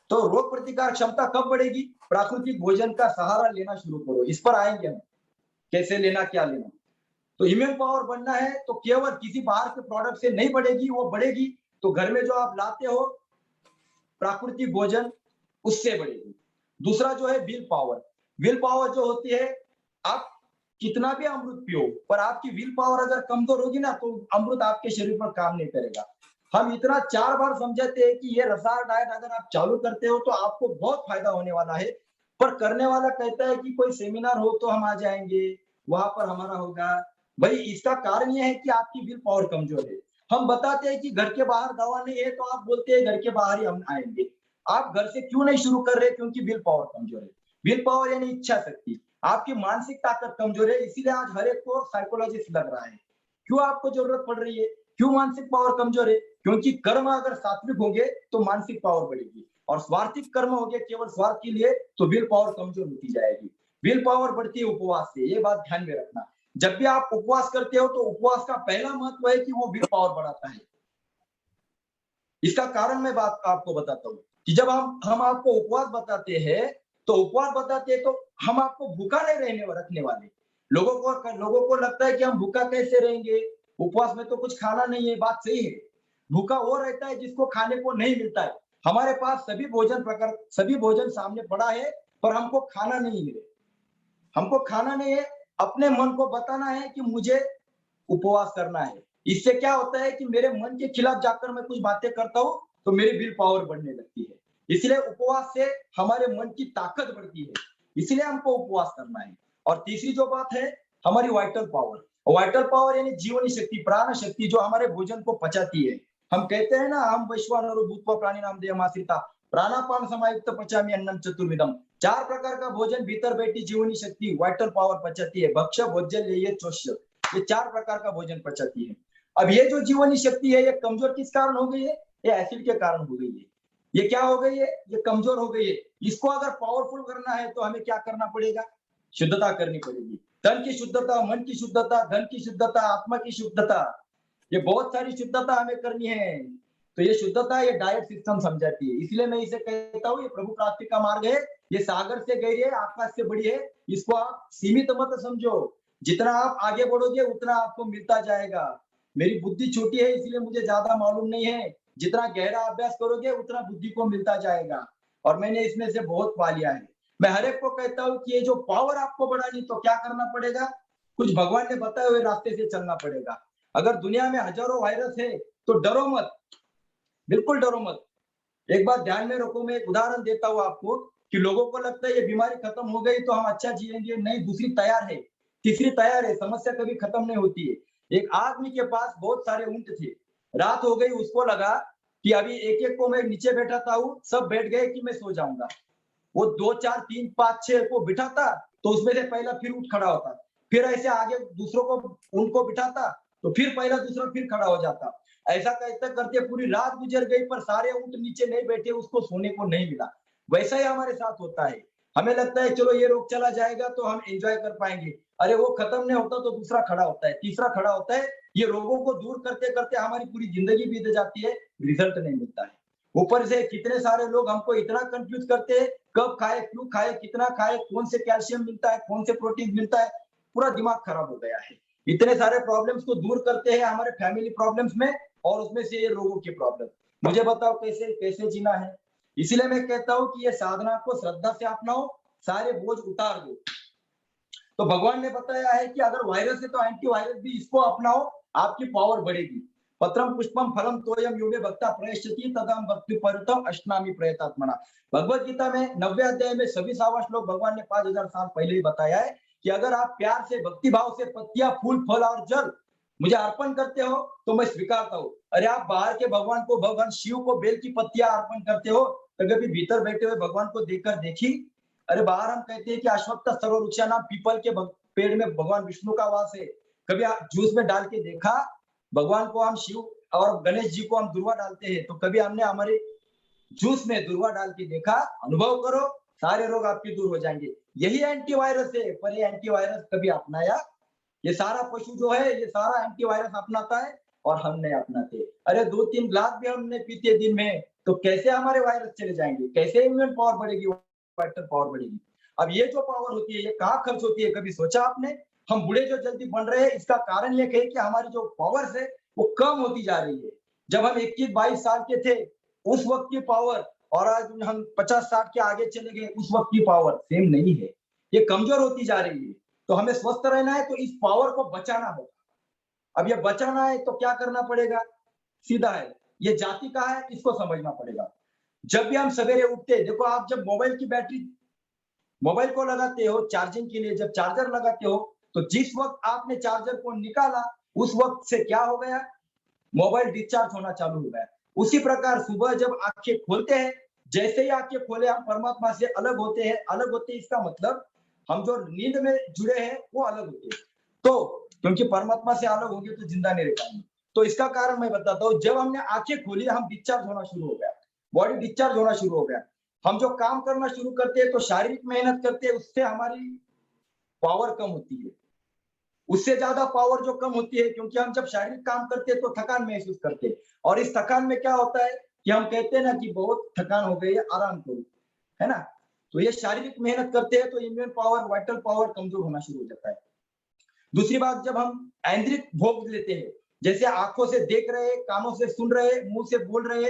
तो रोग प्रतिकार क्षमता कब बढ़ेगी? प्राकृतिक भोजन का सहारा लेना शुरू करो। इस पर आएंगे हम, कैसे लेना, क्या लेना। तो इम्यून पावर बढ़ना है तो केवल किसी बाहर के प्रोडक्ट से नहीं बढ़ेगी, वो बढ़ेगी तो घर में जो आप लाते हो प्राकृतिक भोजन, उससे बढ़ेगी। दूसरा जो है विल पावर। विल पावर जो होती है, आप कितना भी अमृत पियो पर आपकी विल पावर अगर कमजोर होगी ना तो अमृत आपके शरीर पर काम नहीं करेगा। हम इतना 4 बार समझाते हैं कि ये रसायन डाइट अगर आप चालू करते हो तो आपको बहुत फायदा होने वाला है, पर करने वाला कहता है कि कोई सेमिनार हो तो हम आ जाएंगे, वहां पर हमारा होगा। भाई इसका कारण ये है कि आपकी विल पावर कमजोर है। हम बताते हैं कि घर के बाहर दवा नहीं है तो आप बोलते हैं घर के बाहर ही हम आएंगे। आप घर से क्यों नहीं शुरू कर रहे? क्योंकि विल पावर कमजोर है। विल पावर यानी इच्छा शक्ति, आपकी मानसिक ताकत कमजोर है। इसीलिए आज हर एक को साइकोलॉजिस्ट लग रहा है। क्यों आपको जरूरत पड़ रही है? क्यों मानसिक पावर कमजोर है? क्योंकि कर्म अगर सात्विक होंगे तो मानसिक पावर बढ़ेगी, और स्वार्थिक कर्म होंगे केवल स्वार्थ के लिए तो विल पावर कमजोर होती जाएगी। विल पावर बढ़ती है उपवास से, ये बात ध्यान में रखना। जब भी आप उपवास करते हो तो उपवास का पहला महत्व है कि वो विल पावर बढ़ाता है। इसका कारण मैं बात आपको बताता हूँ कि जब हम आपको उपवास बताते हैं तो हम आपको भूखा नहीं रखने वाले। लोगों को लगता है कि हम भूखा कैसे रहेंगे, उपवास में तो कुछ खाना नहीं है। बात सही है, भूखा वो रहता है जिसको खाने को नहीं मिलता है। हमारे पास सभी भोजन सामने पड़ा है पर हमको खाना नहीं मिले। हमको खाना नहीं है, अपने मन को बताना है कि मुझे उपवास करना है। इससे क्या होता है कि मेरे मन के खिलाफ जाकर मैं कुछ बातें करता हूँ तो मेरी विल पावर बढ़ने लगती है। इसलिए उपवास से हमारे मन की ताकत बढ़ती है, इसलिए हमको उपवास करना है। और तीसरी जो बात है हमारी वाइटल पावर। वाइटल पावर यानी जीवनी शक्ति, प्राण शक्ति जो हमारे भोजन को पचाती है। हम कहते हैं ना, हम वैश्वानरो भूत्वा प्राणी नाम देहमाश्रिता प्राणापान समायुक्त पचामी अन्नम चतुर्विधम। 4 प्रकार का भोजन भीतर बैठी जीवनी शक्ति वाइटल पावर पचाती है। भक्ष्य, भोज्य, लेह्य, चोष्य, ये 4 प्रकार का भोजन पचाती है। अब ये जो जीवनी शक्ति है ये कमजोर किस कारण हो गई है? ये एसिड के कारण हो गई है। ये क्या हो गई है? ये कमजोर हो गई है। इसको अगर पावरफुल करना है तो हमें क्या करना पड़ेगा? शुद्धता करनी पड़ेगी। तन की शुद्धता, मन की शुद्धता, धन की शुद्धता, आत्मा की शुद्धता, ये बहुत सारी शुद्धता हमें करनी है। तो ये शुद्धता ये डाइट सिस्टम समझाती है। इसलिए मैं इसे कहता हूँ ये प्रभु प्राप्ति का मार्ग है। ये सागर से गहरी है, आकाश से बड़ी है। इसको आप सीमित मत समझो। जितना आप आगे बढ़ोगे उतना आपको मिलता जाएगा। मेरी बुद्धि छोटी है इसलिए मुझे ज्यादा मालूम नहीं है। जितना गहरा अभ्यास करोगे उतना बुद्धि को मिलता जाएगा, और मैंने इसमें से बहुत पा लिया है। मैं हर एक को कहता हूँ कि ये जो पावर आपको बढ़ानी तो क्या करना पड़ेगा? कुछ भगवान ने बताए हुए रास्ते से चलना पड़ेगा। अगर दुनिया में हजारों वायरस है तो डरो मत, बिल्कुल डरो मत। एक बात ध्यान में रखो, मैं एक उदाहरण देता हूँ आपको कि लोगों को लगता है ये बीमारी खत्म हो गई तो हम अच्छा जिएंगे। नहीं, दूसरी तैयार है, तीसरी तैयार है। समस्या कभी खत्म नहीं होती है। एक आदमी के पास बहुत सारे ऊंट थे। रात हो गई, उसको लगा कि अभी एक एक को मैं नीचे बैठाता हूँ, सब बैठ गए कि मैं सो जाऊंगा। वो 2, 4, 3, 5, 6 को बिठाता तो उसमें से पहला फिर उठ खड़ा होता, फिर ऐसे आगे दूसरों को उनको बिठाता तो फिर पहला दूसरा फिर खड़ा हो जाता। ऐसा करते करते पूरी रात गुजर गई पर सारे ऊंट नीचे नहीं बैठे, उसको सोने को नहीं मिला। वैसा ही हमारे साथ होता है। हमें लगता है चलो ये रोग चला जाएगा तो हम एंजॉय कर पाएंगे। अरे वो खत्म नहीं होता तो दूसरा खड़ा होता है, तीसरा खड़ा होता है। ये रोगों को दूर करते करते हमारी पूरी जिंदगी बीत जाती है, रिजल्ट नहीं मिलता है। ऊपर से कितने सारे लोग हमको इतना कंफ्यूज करते हैं, कब खाए, क्यों खाए, कितना खाए, कौन से कैल्शियम मिलता है, कौन से प्रोटीन मिलता है। पूरा दिमाग खराब हो गया है। इतने सारे प्रॉब्लम्स को दूर करते हैं हमारे फैमिली प्रॉब्लम्स में, और उसमें से ये रोगों की प्रॉब्लम। मुझे बताओ कैसे जीना है। इसलिए मैं कहता हूँ कि ये साधना को श्रद्धा से अपनाओ, सारे बोझ उतार दो। तो भगवान ने बताया है कि अगर वायरस है तो एंटीवायरस भी इसको अपनाओ, आपकी पावर बढ़ेगी। पत्रम पुष्पम फलम तोयम योगे भक्ता प्रयश्यति तदम भक्ति परतम अष्टनामी प्रयतात्मना। भगवत गीता में 90 अध्याय में सभी 7 श्लोक भगवान ने 5000 साल पहले ही बताया है कि अगर आप प्यार से, भक्ति भाव से पत्तियां, फूल, फल और जल मुझे अर्पण करते हो तो मैं स्वीकारता हूँ। अरे आप बाहर के भगवान को, भगवान शिव को बेल की पत्तियां अर्पण करते हो, तो कभी भीतर बैठे हुए भगवान को देखकर देखी? अरे बाहर हम कहते हैं कि अश्वत्थ सर्ववृक्षाणां, पीपल के पेड़ में भगवान विष्णु का वास है, कभी आप जूस में डाल के देखा? भगवान को हम शिव और गणेश जी को हम दुर्वा डालते हैं, तो कभी हमने हमारे जूस में दुर्वा डाल के देखा? अनुभव करो, सारे रोग आपके दूर हो जाएंगे। यही एंटीवायरस है, पर ये एंटीवायरस कभी अपनाया? ये सारा पशु जो है, ये सारा एंटीवायरस अपनाता है और हम नहीं अपनाते। अरे 2-3 ग्लास भी हमने पीते दिन में, तो कैसे हमारे वायरस चले जाएंगे? कैसे इम्यून पावर बढ़ेगी, वाइटल पावर बढ़ेगी? अब ये जो पावर होती है, ये कहाँ खर्च होती है, कभी सोचा आपने? हम बूढ़े जो जल्दी बन रहे हैं, इसका कारण ये है कि हमारी जो पावर्स है वो कम होती जा रही है। जब हम 21-22 साल के थे, उस वक्त की पावर और आज हम 50-60 के आगे चले गए, उस वक्त की पावर सेम नहीं है, ये कमजोर होती जा रही है। तो हमें स्वस्थ रहना है तो इस पावर को बचाना होगा। अब ये बचाना है तो क्या करना पड़ेगा? सीधा है, ये जाति का है, इसको समझना पड़ेगा। जब भी हम सवेरे उठते, देखो आप जब मोबाइल की बैटरी, मोबाइल को लगाते हो चार्जिंग के लिए, जब चार्जर लगाते हो, तो जिस वक्त आपने चार्जर को निकाला, उस वक्त से क्या हो गया? मोबाइल डिस्चार्ज होना चालू हो गया। उसी प्रकार सुबह जब आंखें खोलते हैं, जैसे ही आंखें खोले हम परमात्मा से अलग होते हैं। अलग होते हैं इसका मतलब हम जो नींद में जुड़े हैं वो अलग होते हैं। तो क्योंकि परमात्मा से अलग होंगे तो जिंदा नहीं रह पाएंगे। तो इसका कारण मैं बताता हूँ, जब हमने आंखें खोली हम डिस्चार्ज होना शुरू हो गया, बॉडी डिस्चार्ज होना शुरू हो गया। हम जो काम करना शुरू करते हैं तो शारीरिक मेहनत करते हैं, उससे हमारी पावर कम होती है। उससे ज्यादा पावर जो कम होती है, क्योंकि हम जब शारीरिक काम करते हैं तो थकान महसूस करते हैं, और इस थकान में क्या होता है कि हम कहते हैं ना कि बहुत थकान हो गई है, आराम करो, है ना? तो ये शारीरिक मेहनत करते हैं तो इम्यून पावर, वाइटल पावर कमजोर होना शुरू हो जाता है। दूसरी बात, जब हम ऐन्द्रिक भोग लेते हैं, जैसे आंखों से देख रहे, कानों से सुन रहे, मुंह से बोल रहे,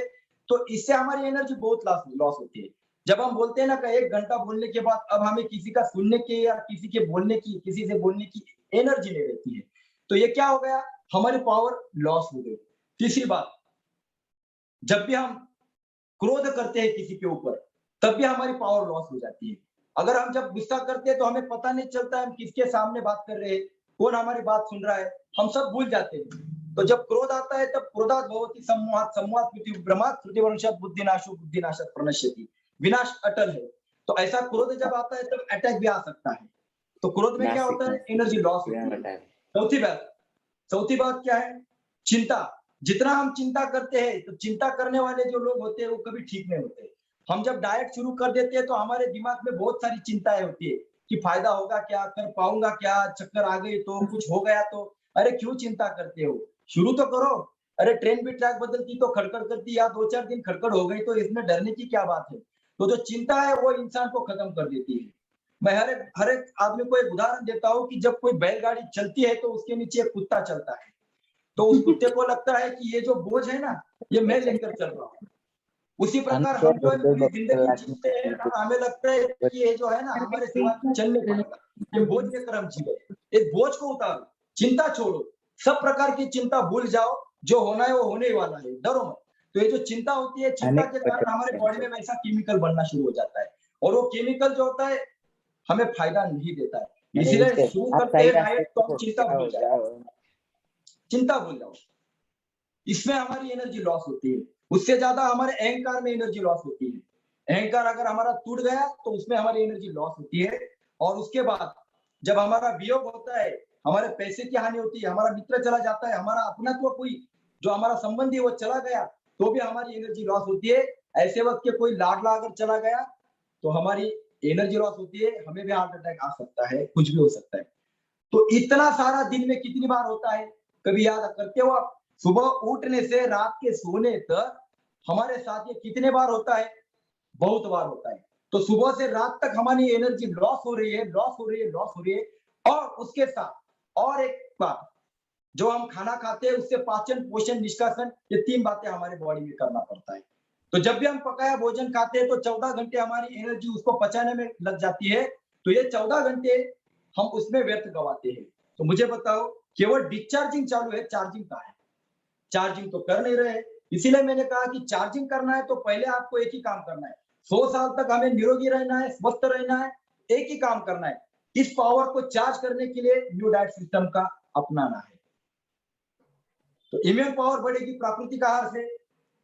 तो इससे हमारी एनर्जी बहुत लॉस होती है। जब हम बोलते हैं ना कि 1 घंटा बोलने के बाद अब हमें किसी का सुनने की या किसी के बोलने की, किसी से बोलने की एनर्जी नहीं रहती है, तो ये क्या हो गया? हमारी पावर लॉस हो गई। तीसरी बात, जब भी हम क्रोध करते हैं किसी के ऊपर, तब भी हमारी पावर लॉस हो जाती है। अगर हम जब गुस्सा करते हैं तो हमें पता नहीं चलता हम किसके सामने बात कर रहे हैं, कौन हमारी बात सुन रहा है, हम सब भूल जाते हैं। तो जब क्रोध आता है तब क्रोधात् भवति सम्मोहात्, सम्मोहात् बुद्धिभ्रमात्, श्रुतिभ्रंशात् बुद्धिनाशो, बुद्धिनाशात् प्रणश्यति। विनाश अटल है। तो ऐसा क्रोध जब आता है तब अटैक भी आ सकता है। तो क्रोध में क्या होता है? एनर्जी लॉस होती है। चौथी बात क्या है? चिंता। जितना हम चिंता करते हैं, तो चिंता करने वाले जो लोग होते हैं वो कभी ठीक नहीं होते। हम जब डाइट शुरू कर देते हैं तो हमारे दिमाग में बहुत सारी चिंताएं होती है कि फायदा होगा क्या, कर पाऊंगा क्या, चक्कर आ गई तो, कुछ हो गया तो। अरे क्यों चिंता करते हो? शुरू तो करो। अरे ट्रेन भी ट्रैक बदलती तो खड़खड़ करती, या 2-4 दिन खड़खड़ हो गई तो इसमें डरने की क्या बात है? तो जो चिंता है वो इंसान को खत्म कर देती है। मैं हर एक आदमी को एक उदाहरण देता हूँ कि जब कोई बैलगाड़ी चलती है तो उसके नीचे एक कुत्ता चलता है, तो उस कुत्ते को लगता है कि ये जो बोझ है ना, ये मैं लेकर चल रहा हूँ। उसी प्रकार हम जो पूरी जिंदगी जीते हैं ना, हमें लगता है कि ये जो है ना हमारे सिवा चल नहीं पाएगा, ये बोझ लेकर हम जीवे। इस बोझ को उतारो, चिंता छोड़ो, सब प्रकार की चिंता भूल जाओ, जो होना है वो होने ही वाला है, डरो मत। तो ये जो चिंता होती है, चिंता के कारण हमारे बॉडी में वैसा केमिकल बनना शुरू हो जाता है, और वो केमिकल जो होता है हमें फायदा नहीं देता है। इसीलिए शुरू करते हैं डाइट तो हम चिंता भूल जाओ, चिंता भूल जाओ। इसमें हमारी एनर्जी लॉस होती है। उससे ज्यादा हमारे अहंकार में एनर्जी लॉस होती है। अहंकार अगर हमारा टूट गया तो उसमें हमारी एनर्जी लॉस होती है। और उसके बाद जब हमारा वियोग होता है, हमारे पैसे की हानि होती है, हमारा मित्र चला जाता है, हमारा अपनात्व कोई जो हमारा संबंधी वो चला गया, तो भी हमारी एनर्जी लॉस होती है। ऐसे वक्त के कोई लाडला अगर चला गया तो हमारी एनर्जी लॉस होती है, हमें भी हार्ट अटैक आ सकता है, कुछ भी हो सकता है। तो इतना सारा दिन में कितनी बार होता है, कभी याद करते हो आप? सुबह उठने से रात के सोने तक हमारे साथ ये कितने बार होता है? बहुत बार होता है। तो सुबह से रात तक हमारी एनर्जी लॉस हो रही है, लॉस हो रही है, लॉस हो रही है। और उसके साथ और एक बात, जो हम खाना खाते हैं उससे पाचन, पोषण, निष्कासन, ये 3 बातें हमारे बॉडी में करना पड़ता है। तो जब भी हम पकाया भोजन खाते हैं तो 14 घंटे हमारी एनर्जी उसको पचाने में लग जाती है। तो ये 14 घंटे हम उसमें व्यर्थ गवाते हैं। तो मुझे बताओ, केवल डिस्चार्जिंग चालू है, चार्जिंग कहाँ है? चार्जिंग तो कर नहीं रहे। इसीलिए मैंने कहा कि चार्जिंग करना है तो पहले आपको एक ही काम करना है। 100 साल तक हमें निरोगी रहना है, स्वस्थ रहना है, एक ही काम करना है, इस पावर को चार्ज करने के लिए न्यू डाइट सिस्टम का अपनाना है। तो इम्यून पावर बढ़ेगी प्राकृतिक आहार से,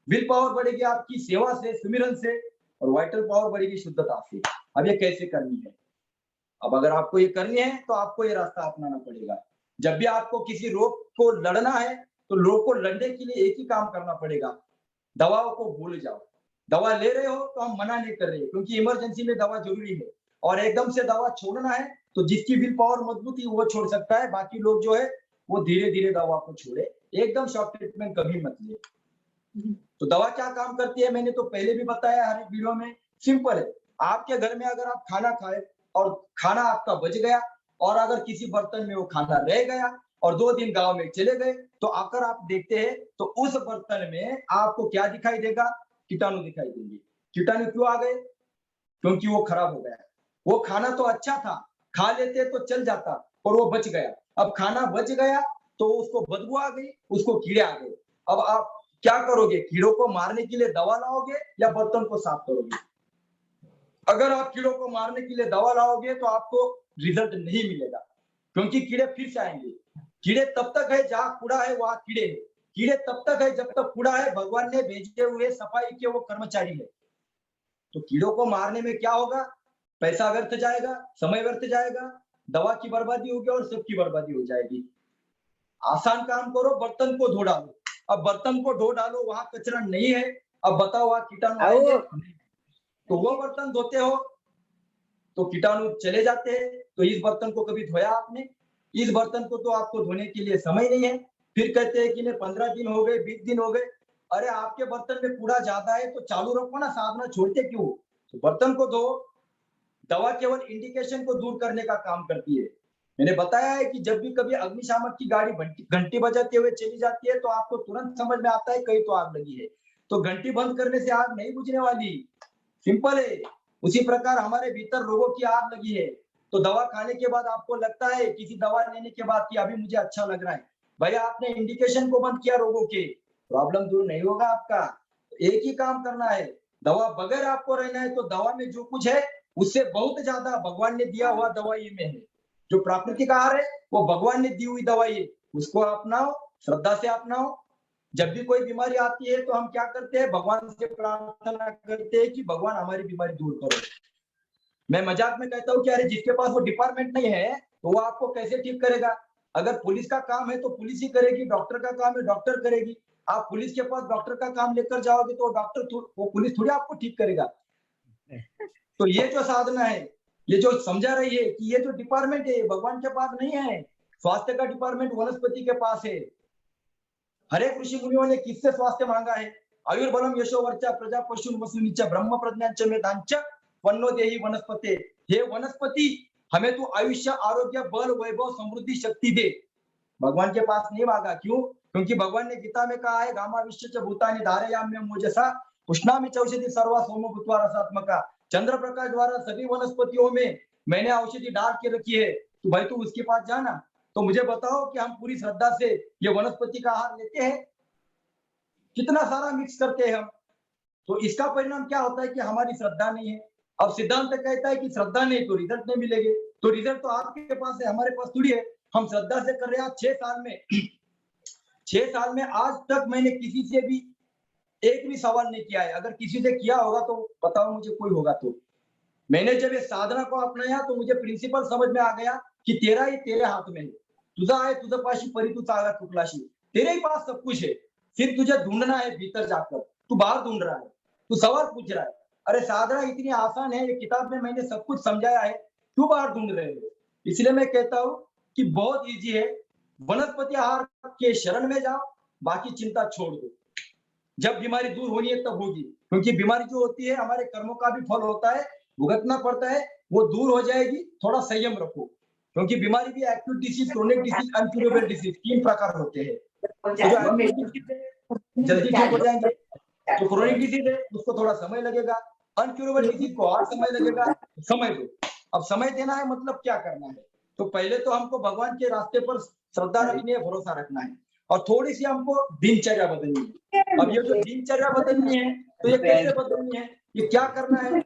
विल पावर बढ़ेगी आपकी सेवा से, सुमिरन से, और वाइटल पावर बढ़ेगी शुद्धता से। अब ये कैसे करनी है? अब अगर आपको ये करनी है तो आपको ये रास्ता अपनाना पड़ेगा। जब भी आपको किसी रोग को लड़ना है तो रोग को लड़ने के लिए एक ही काम करना पड़ेगा, दवाओं को भूल जाओ। दवा ले रहे हो तो हम मना नहीं कर रहे, क्योंकि इमरजेंसी में दवा जरूरी है, और एकदम से दवा छोड़ना है तो जिसकी विल पावर मजबूत है वो छोड़ सकता है, बाकी लोग जो है वो धीरे धीरे दवा को छोड़े, एकदम शॉर्ट ट्रीटमेंट कभी मत ले। तो दवा क्या काम करती है मैंने तो पहले भी बताया हर एक वीडियो में, सिंपल है। आपके घर में अगर आप खाना खाए और खाना आपका बच गया, और अगर किसी बर्तन में वो खाना रह गया और 2 दिन गांव में चले गए, तो आकर आप देखते हैं तो उस बर्तन में आपको क्या दिखाई देगा? कीटाणु दिखाई देंगे। कीटाणु क्यों आ गए? क्योंकि वो खराब हो गया। वो खाना तो अच्छा था, खा लेते तो चल जाता, और वो बच गया। अब खाना बच गया तो उसको बदबू आ गई, उसको कीड़े आ गए। अब आप क्या करोगे? कीड़ों को मारने के लिए दवा लाओगे या बर्तन को साफ करोगे? अगर आप कीड़ों को मारने के लिए दवा लाओगे तो आपको रिजल्ट नहीं मिलेगा, क्योंकि कीड़े फिर से आएंगे। कीड़े तब तक है जहां कूड़ा है वहां कीड़े है। कीड़े तब तक है जब तक कूड़ा है, भगवान ने भेजे हुए सफाई के वो कर्मचारी है। तो कीड़ों को मारने में क्या होगा? पैसा व्यर्थ जाएगा, समय व्यर्थ जाएगा, दवा की बर्बादी होगी और सबकी बर्बादी हो जाएगी। आसान काम करो, बर्तन को धो डालो। अब बर्तन को धो डालो, वहां कचरा नहीं है, अब बताओ वहां कीटाणु आएंगे? तो वो बर्तन धोते हो तो कीटाणु चले जाते हैं। तो इस बर्तन को कभी धोया आपने? इस बर्तन को तो आपको धोने के लिए समय नहीं है। फिर कहते हैं कि नहीं 15 दिन हो गए, 20 दिन हो गए। अरे आपके बर्तन में कूड़ा ज्यादा है तो चालू रखो ना, साधना छोड़ते क्यों? तो बर्तन को धो। दवा केवल इंडिकेशन को दूर करने का काम करती है। मैंने बताया है कि जब भी कभी अग्निशामक की गाड़ी घंटी बजाते हुए चली जाती है तो आपको तुरंत समझ में आता है कहीं तो आग लगी है। तो घंटी बंद करने से आग नहीं बुझने वाली, सिंपल है। उसी प्रकार हमारे भीतर रोगों की आग लगी है। तो दवा खाने के बाद आपको लगता है किसी दवा लेने के बाद कि अभी मुझे अच्छा लग रहा है, भैया आपने इंडिकेशन को बंद किया रोगों के, प्रॉब्लम दूर नहीं होगा आपका। एक ही काम करना है, दवा बगैर आपको रहना है तो दवा में जो कुछ है उससे बहुत ज्यादा भगवान ने दिया हुआ दवाई में है। जो प्राकृतिक आहार है वो भगवान ने दी हुई दवाई है, उसको अपनाओ, श्रद्धा से अपनाओ। जब भी कोई बीमारी आती है तो हम क्या करते हैं? भगवान से प्रार्थना करते हैं कि भगवान हमारी बीमारी दूर करो। मैं मजाक में कहता हूँ कि अरे जिसके पास वो डिपार्टमेंट नहीं है तो वो आपको कैसे ठीक करेगा? अगर पुलिस का काम है तो पुलिस ही करेगी, डॉक्टर का काम है डॉक्टर करेगी। आप पुलिस के पास डॉक्टर का काम लेकर जाओगे तो वो पुलिस थोड़ी आपको ठीक करेगा। तो ये जो साधना है, ये जो समझा रही है कि ये जो डिपार्टमेंट है भगवान के पास नहीं है, स्वास्थ्य का डिपार्टमेंट वनस्पति के पास है। हरे ऋषि मुनियों ने किससे स्वास्थ्य मांगा है? आयुर्बलम यशोवर्चा प्रजा पशु वसुनिच ब्रह्म प्रज्ञाच मेधांच वन्नो देहि वनस्पते। हे वनस्पति, हमें तो आयुष्य, आरोग्य, बल, वैभव, समृद्धि, शक्ति दे। भगवान के पास नहीं मांगा, क्यों? क्योंकि भगवान ने गीता में कहा है गामा विश्व भूतानि धारयाम्य मोजसा पुष्णामि चौषधि सर्वा सोम भूत्वा रसात्मका। चंद्र प्रकाश द्वारा सभी वनस्पतियों में मैंने औषधि डाल के रखी है, तो भाई तू उसके पास जाना। तो मुझे बताओ कि हम पूरी श्रद्धा से ये वनस्पति का आहार लेते हैं? कितना सारा मिक्स करते हैं हम। तो इसका परिणाम क्या होता है कि हमारी श्रद्धा नहीं है। अब सिद्धांत कहता है कि श्रद्धा नहीं तो रिजल्ट नहीं मिलेंगे। तो रिजल्ट तो आपके पास है, हमारे पास थोड़ी है। हम श्रद्धा से कर रहे हैं। 6 साल में आज तक मैंने किसी से भी एक भी सवाल नहीं किया है। अगर किसी से किया होगा तो बताओ मुझे, कोई होगा तो। मैंने जब ये साधना को अपनाया तो मुझे प्रिंसिपल समझ में आ गया कि तेरा ही तेरे हाथ में है। तुझा आहे तुझ पाशी परी तू चागा तुकलाशी। तेरे ही पास सब कुछ है, सिर्फ तुझे ढूंढना है भीतर जाकर। तू बाहर ढूंढ रहा है, तू सवाल पूछ रहा है। अरे साधना इतनी आसान है, ये किताब में मैंने सब कुछ समझाया है, क्यों बाहर ढूंढ रहे हो? इसलिए मैं कहता हूँ कि बहुत इजी है, वनस्पति आहार के शरण में जाओ, बाकी चिंता छोड़ दो। जब बीमारी दूर होनी है तब होगी, क्योंकि बीमारी जो होती है हमारे कर्मों का भी फल होता है, भुगतना पड़ता है, वो दूर हो जाएगी। थोड़ा संयम रखो, क्योंकि बीमारी भी acute disease, chronic disease, incurable disease 3 प्रकार होते हैं। तो जो एक्यूट डिसीज है जल्दी ठीक हो जाएंगे, जो क्रोनिक डिसीज है उसको थोड़ा समय लगेगा, अनक्यूरेबल डिसीज को और समय लगेगा। समय दो। अब समय देना है मतलब क्या करना है? तो पहले तो हमको भगवान के रास्ते पर श्रद्धा रखनी है, भरोसा रखना है, और थोड़ी सी हमको दिनचर्या बदलनी है। अब ये जो दिनचर्या बदलनी है तो ये कैसे बदलनी है, ये क्या करना है?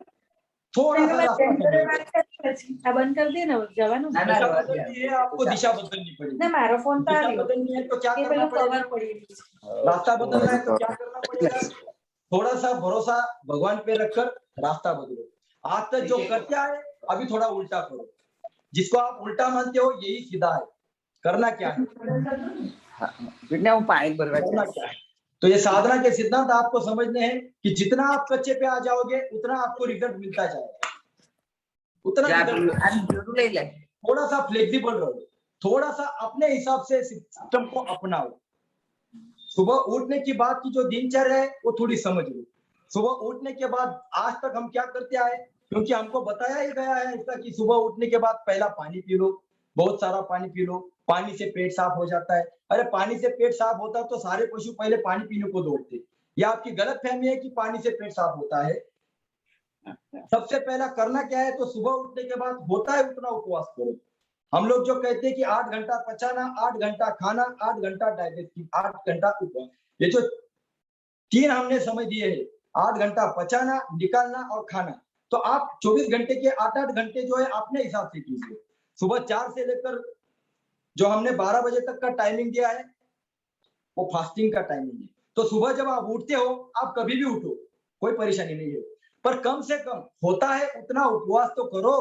थोड़ा सा रास्ता આ બંધ કરી દે ને જવાનું ના, ના, दिशा रवा बदलनी दिया। है, आपको दिशा बदलनी पड़ेगी। ના મારો ફોન તો दिशा આવ્યો बदलनी है तो क्या એ करना પેલું पड़ेगा? કવર પડી ગયું रास्ता बदलना है तो क्या करना पड़ेगा? थोड़ा सा भरोसा भगवान पे रखकर रास्ता बदलो। आज तक जो करते आए अभी थोड़ा उल्टा करो। जिसको आप उल्टा मानते हो यही सीधा है। करना क्या है? हाँ, बिना वो पानी भरवा करना क्या है? तो ये साधना के सिद्धांत आपको समझने हैं कि जितना आप कच्चे पे आ जाओगे उतना आपको रिजल्ट मिलता जाएगा। उतना result जरूर ले ले थोड़ा सा फ्लेक्सिबल रहो, थोड़ा सा अपने हिसाब से सिस्टम को अपनाओ। सुबह उठने की बात की जो दिनचर्या है वो थोड़ी समझ लो। सुबह उठने के बाद आज तक हम क्या करते आए, क्योंकि हमको बताया ही गया है इसका कि सुबह उठने के बाद पहला पानी पी लो, बहुत सारा पानी पी लो, पानी से पेट साफ हो जाता है। अरे पानी से पेट साफ होता तो सारे पशु पहले पानी पीने को दौड़ते। यह आपकी गलत फहमी है कि पानी से पेट साफ होता है। सबसे पहला करना क्या है, तो सुबह उठने के बाद होता है उतना उपवास करो। हम लोग जो कहते हैं कि 8 घंटा पचाना, 8 घंटा खाना, 8 घंटा डाइजेस्टिव, 8 घंटा उपवास, ये जो 3 हमने समझ दिए हैं, 8 घंटा पचाना, निकालना और खाना, तो आप 24 घंटे के 8-8 घंटे जो है अपने हिसाब से कीजिए। सुबह 4 से लेकर जो हमने 12 बजे तक का टाइमिंग दिया है वो फास्टिंग का टाइमिंग है। तो सुबह जब आप उठते हो, आप कभी भी उठो, कोई परेशानी नहीं है, पर कम से कम होता है उतना उपवास तो करो।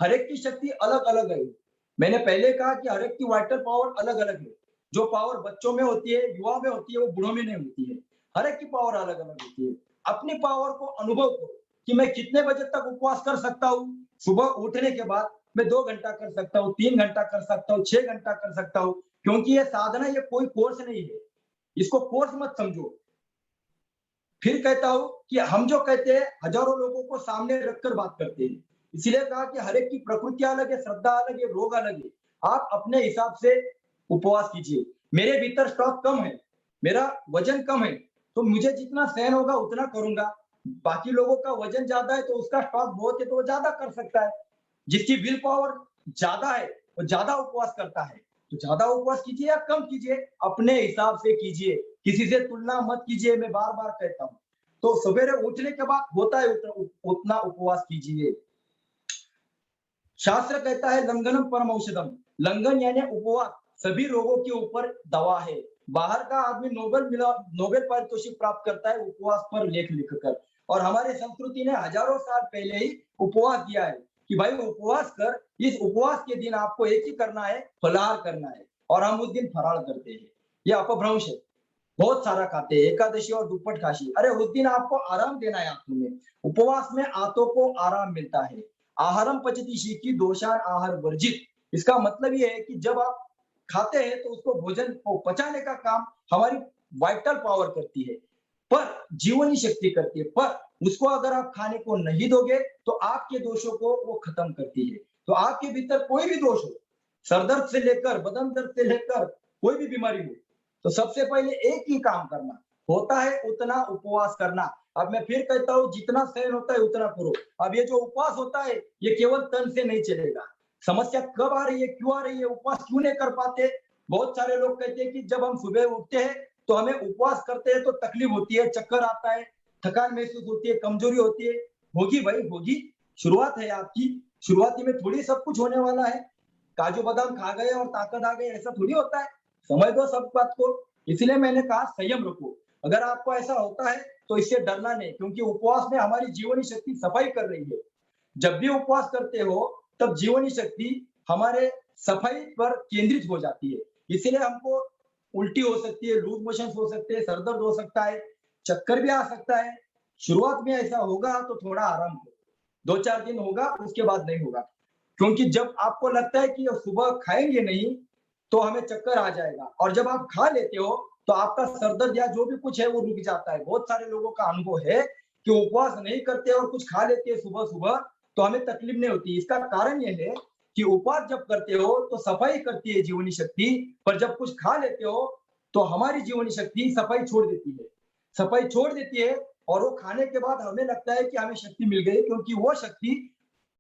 हर एक की शक्ति अलग अलग है। मैंने पहले कहा कि हर एक की वाइटल पावर अलग अलग है। जो पावर बच्चों में होती है, युवा में होती है, वो बूढ़ों में नहीं होती है। हर एक की पावर अलग अलग होती है। अपनी पावर को अनुभव करो कि मैं कितने बजे तक उपवास कर सकता हूँ। सुबह उठने के बाद मैं 2 घंटा कर सकता हूँ, 3 घंटा कर सकता हूँ, 6 घंटा कर सकता हूँ, क्योंकि ये साधना, ये कोई कोर्स नहीं है। इसको कोर्स मत समझो। फिर कहता हूं कि हम जो कहते हैं हजारों लोगों को सामने रखकर बात करते हैं, इसलिए कहा कि हर एक की प्रकृति अलग है, श्रद्धा अलग है, रोग अलग है। आप अपने हिसाब से उपवास कीजिए। मेरे भीतर स्टॉक कम है, मेरा वजन कम है, तो मुझे जितना सहन होगा उतना करूंगा। बाकी लोगों का वजन ज्यादा है तो उसका स्टॉक बहुत है तो वो ज्यादा कर सकता है। जिसकी विल पावर ज्यादा है वो ज्यादा उपवास करता है, तो ज्यादा उपवास कीजिए या कम कीजिए, अपने हिसाब से कीजिए, किसी से तुलना मत कीजिए। मैं बार बार कहता हूं। तो सवेरे उठने के बाद होता है उतना उपवास कीजिए। शास्त्र कहता है लंघनम परम औषधम, लंघन यानी उपवास सभी रोगों के ऊपर दवा है। बाहर का आदमी नोबेल पारितोषिक प्राप्त करता है उपवास पर लेख लिखकर, और हमारे संस्कृति ने हजारों साल पहले ही उपवास दिया है कि भाई उपवास कर। इस उपवास के दिन आपको एक ही करना है, फलाहार करना है, और हम उस दिन फरार करते हैं। यह अपभ्रंश है, बहुत सारा खाते हैं, एकादशी और दुप्पट काशी। अरे उस दिन आपको आराम देना है आंतों में। उपवास में आंतों को आराम मिलता है। आहारम पचति शीकी दोषान आहार वर्जित। इसका मतलब ये है कि जब आप खाते हैं तो उसको भोजन को पचाने का काम हमारी वाइटल पावर करती है, पर जीवनी शक्ति करती है। पर उसको अगर आप खाने को नहीं दोगे तो आपके दोषों को वो खत्म करती है। तो आपके भीतर कोई भी दोष हो, सरदर्द से लेकर बदन दर्द से लेकर कोई भी बीमारी हो, तो सबसे पहले एक ही काम करना होता है, उतना उपवास करना। अब मैं फिर कहता हूँ जितना सहन होता है उतना करो। अब ये जो उपवास होता है ये केवल तन से नहीं चलेगा। समस्या कब आ रही है, क्यों आ रही है, उपवास क्यों नहीं कर पाते? बहुत सारे लोग कहते हैं कि जब हम सुबह उठते हैं तो हमें उपवास करते हैं तो तकलीफ होती है, चक्कर आता है, थकान महसूस होती है, कमजोरी होती है। होगी भाई होगी, शुरुआत है आपकी। शुरुआती में थोड़ी सब कुछ होने वाला है। काजू बादाम खा गए और ताकत आ गई, ऐसा थोड़ी होता है। समझ दो सब बात को। इसलिए मैंने कहा संयम रखो। अगर आपको ऐसा होता है तो इससे डरना नहीं, क्योंकि उपवास में हमारी जीवनी शक्ति सफाई कर रही है। जब भी उपवास करते हो तब जीवनी शक्ति हमारे सफाई पर केंद्रित हो जाती है। इसलिए हमको उल्टी हो सकती है, लूज मोशन हो सकते हैं, सरदर्द हो सकता है, चक्कर भी आ सकता है। शुरुआत में ऐसा होगा तो थोड़ा आराम करो, 2-4 दिन होगा, उसके बाद नहीं होगा। क्योंकि जब आपको लगता है कि सुबह खाएंगे नहीं तो हमें चक्कर आ जाएगा, और जब आप खा लेते हो तो आपका सरदर्द या जो भी कुछ है वो रुक जाता है। बहुत सारे लोगों का अनुभव है कि उपवास नहीं करते और कुछ खा लेते हैं सुबह सुबह तो हमें तकलीफ नहीं होती। इसका कारण यह है कि उपवास जब करते हो तो सफाई करती है जीवनी शक्ति, पर जब कुछ खा लेते हो तो हमारी जीवनी शक्ति सफाई छोड़ देती है, सफाई छोड़ देती है। और वो खाने के बाद हमें लगता है कि हमें शक्ति मिल गई, क्योंकि वो शक्ति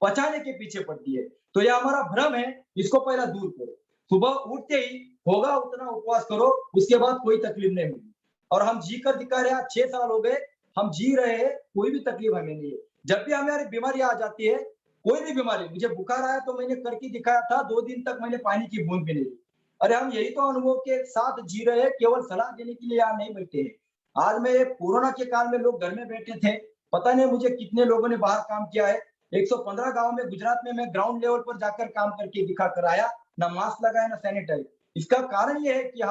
पचाने के पीछे पड़ती है। तो यह हमारा भ्रम है, इसको पहला दूर करो। सुबह उठते ही होगा उतना उपवास करो, उसके बाद कोई तकलीफ नहीं होगी। और हम जी कर दिखा रहे हैं, 6 साल हो गए हम जी रहे हैं, कोई भी तकलीफ हमें नहीं है। जब भी हमारी बीमारी आ जाती है कोई भी बीमारी, मुझे बुखार आया तो मैंने करके दिखाया था, 2 दिन तक मैंने पानी की बूंद भी नहीं ली। अरे हम यही तो अनुभव के साथ जी रहे हैं, केवल सलाह देने के लिए यहाँ नहीं बैठे हैं। आज मैं कोरोना के काल में लोग घर में बैठे थे, पता नहीं मुझे कितने लोगों ने बाहर काम किया है। 115 गांव में गुजरात में मैं ग्राउंड लेवल पर जाकर काम करके दिखा कर आया, ना मास्क लगाया ना सैनिटाइज। इसका कारण ये है कि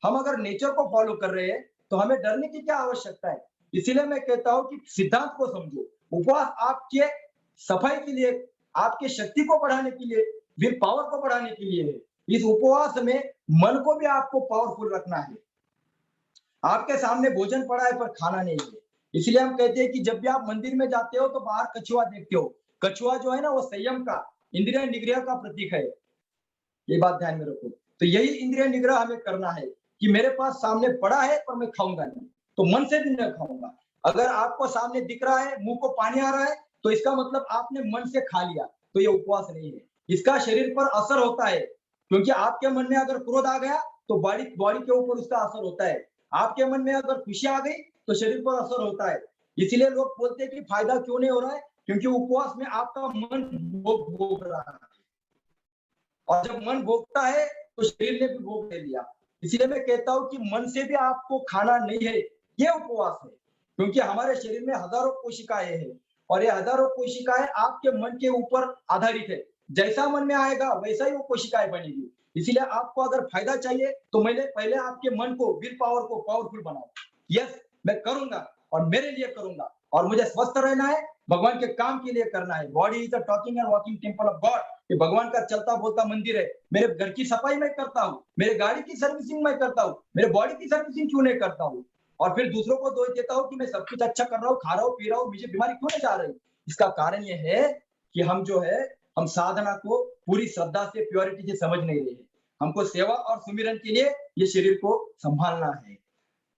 हम अगर नेचर को फॉलो कर रहे हैं तो हमें डरने की क्या आवश्यकता है। इसीलिए मैं कहता हूं कि सिद्धांत को समझो। उपवास आपके सफाई के लिए, आपके शक्ति को बढ़ाने के लिए, विल पावर को बढ़ाने के लिए है। इस उपवास में मन को भी आपको पावरफुल रखना है। आपके सामने भोजन पड़ा है पर खाना नहीं है। इसलिए हम कहते हैं कि जब भी आप मंदिर में जाते हो तो बाहर कछुआ देखते हो। कछुआ जो है ना, वो संयम का, इंद्रिय निग्रह का प्रतीक है। ये बात ध्यान में रखो। तो यही इंद्रिय निग्रह हमें करना है कि मेरे पास सामने पड़ा है पर मैं खाऊंगा नहीं, तो मन से भी नहीं खाऊंगा। अगर आपको सामने दिख रहा है, मुंह को पानी आ रहा है, तो इसका मतलब आपने मन से खा लिया, तो ये उपवास नहीं है। इसका शरीर पर असर होता है, क्योंकि आपके मन में अगर क्रोध आ गया तो बॉडी के ऊपर उसका असर होता है। आपके मन में अगर खुशी आ गई तो शरीर पर असर होता है। इसीलिए लोग बोलते हैं कि फायदा क्यों नहीं हो रहा है, क्योंकि उपवास में आपका मन भोग रहा है, और जब मन भोगता है तो शरीर ने भी भोग ले लिया। इसीलिए मैं कहता हूं कि मन से भी आपको खाना नहीं है, ये उपवास है। क्योंकि हमारे शरीर में हजारों कोशिकाएं हैं, और ये हजारों कोशिकाएं आपके मन के ऊपर आधारित है। जैसा मन में आएगा वैसा ही वो कोशिकाएं बनेगी। इसीलिए आपको अगर फायदा चाहिए तो पहले आपके मन को, विल पावर को पावरफुल बनाओ। यस, मैं करूंगा और मेरे लिए करूंगा, और मुझे स्वस्थ रहना है, भगवान के काम के लिए करना है। Body is the talking and walking temple of God. ये भगवान का चलता बोलता मंदिर है। मेरे घर की सफाई मैं करता हूँ, मेरे गाड़ी की सर्विसिंग मैं करता हूँ, मेरे बॉडी की सर्विसिंग क्यों नहीं करता हूँ, और फिर दूसरों को दोष देता हूँ कि मैं सब कुछ अच्छा कर रहा हूँ, खा रहा हूँ, पी रहा हूँ, मुझे बीमारी क्यों नहीं जा रही। इसका कारण यह है कि हम साधना को पूरी श्रद्धा से, प्योरिटी से समझ नहीं रहे हैं। हमको सेवा और सुमिरन के लिए ये शरीर को संभालना है।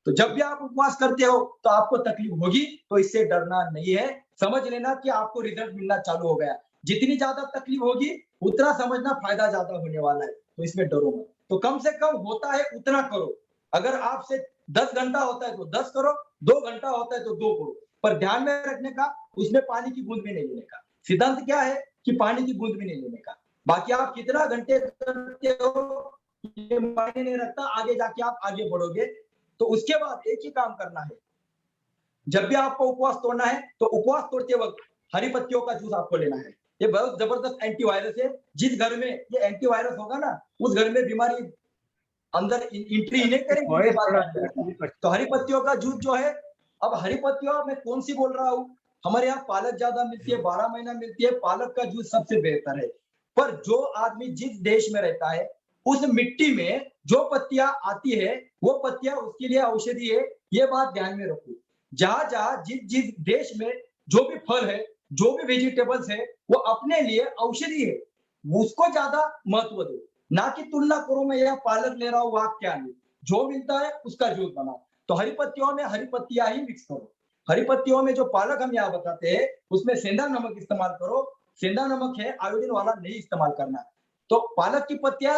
तो जब भी आप उपवास करते हो तो आपको तकलीफ होगी, तो इससे डरना नहीं है। समझ लेना कि आपको रिजल्ट मिलना चालू हो गया। जितनी ज्यादा तकलीफ होगी उतना समझना फायदा ज्यादा होने वाला है, तो इसमें डरो मत। तो कम से कम होता है उतना करो। अगर आपसे 10 घंटा होता है तो 10 करो, 2 घंटा होता है तो 2 करो, पर ध्यान में रखने का उसमें पानी की बूंद भी नहीं लेने का। सिद्धांत क्या है कि पानी की बूंद भी नहीं लेने का। बाकी आप कितना घंटे करते हो ये मायने नहीं रखता, आगे जाके आप आगे बढ़ोगे। तो उसके बाद एक ही काम करना है, जब भी आपको उपवास तोड़ना है तो उपवास तोड़ते वक्त हरी पत्तियों का जूस आपको लेना है। ये बहुत जबरदस्त एंटीवायरस है। जिस घर में ये एंटीवायरस होगा ना, उस घर में बीमारी अंदर एंट्री नहीं करेगी। तो हरी पत्तियों का जूस जो है, अब हरी पत्तियों में कौन सी बोल रहा हूँ, हमारे यहाँ पालक ज्यादा मिलती है, 12 महीना मिलती है, पालक का जूस सबसे बेहतर है। पर जो आदमी जिस देश में रहता है उस मिट्टी में जो पत्तियां आती है वो पत्तियां उसके लिए औषधि है। ये बात ध्यान में रखो। जहां जहां जिस देश में जो भी फल है, जो भी वेजिटेबल्स है, वो अपने लिए औषधि है, उसको ज्यादा महत्व दो। ना कि तुलना करो मैं यह पालक ले रहा हूँ वहां क्या नहीं, जो मिलता है उसका जूस बनाओ। तो हरी पत्तियों में हरी पत्तियां ही मिक्स करो। हरी पत्तियों में जो पालक हम यहाँ बताते हैं उसमें सेंधा नमक इस्तेमाल करो। सेंधा नमक है, आयोडीन वाला नहीं इस्तेमाल करना। तो पालक की पत्तियां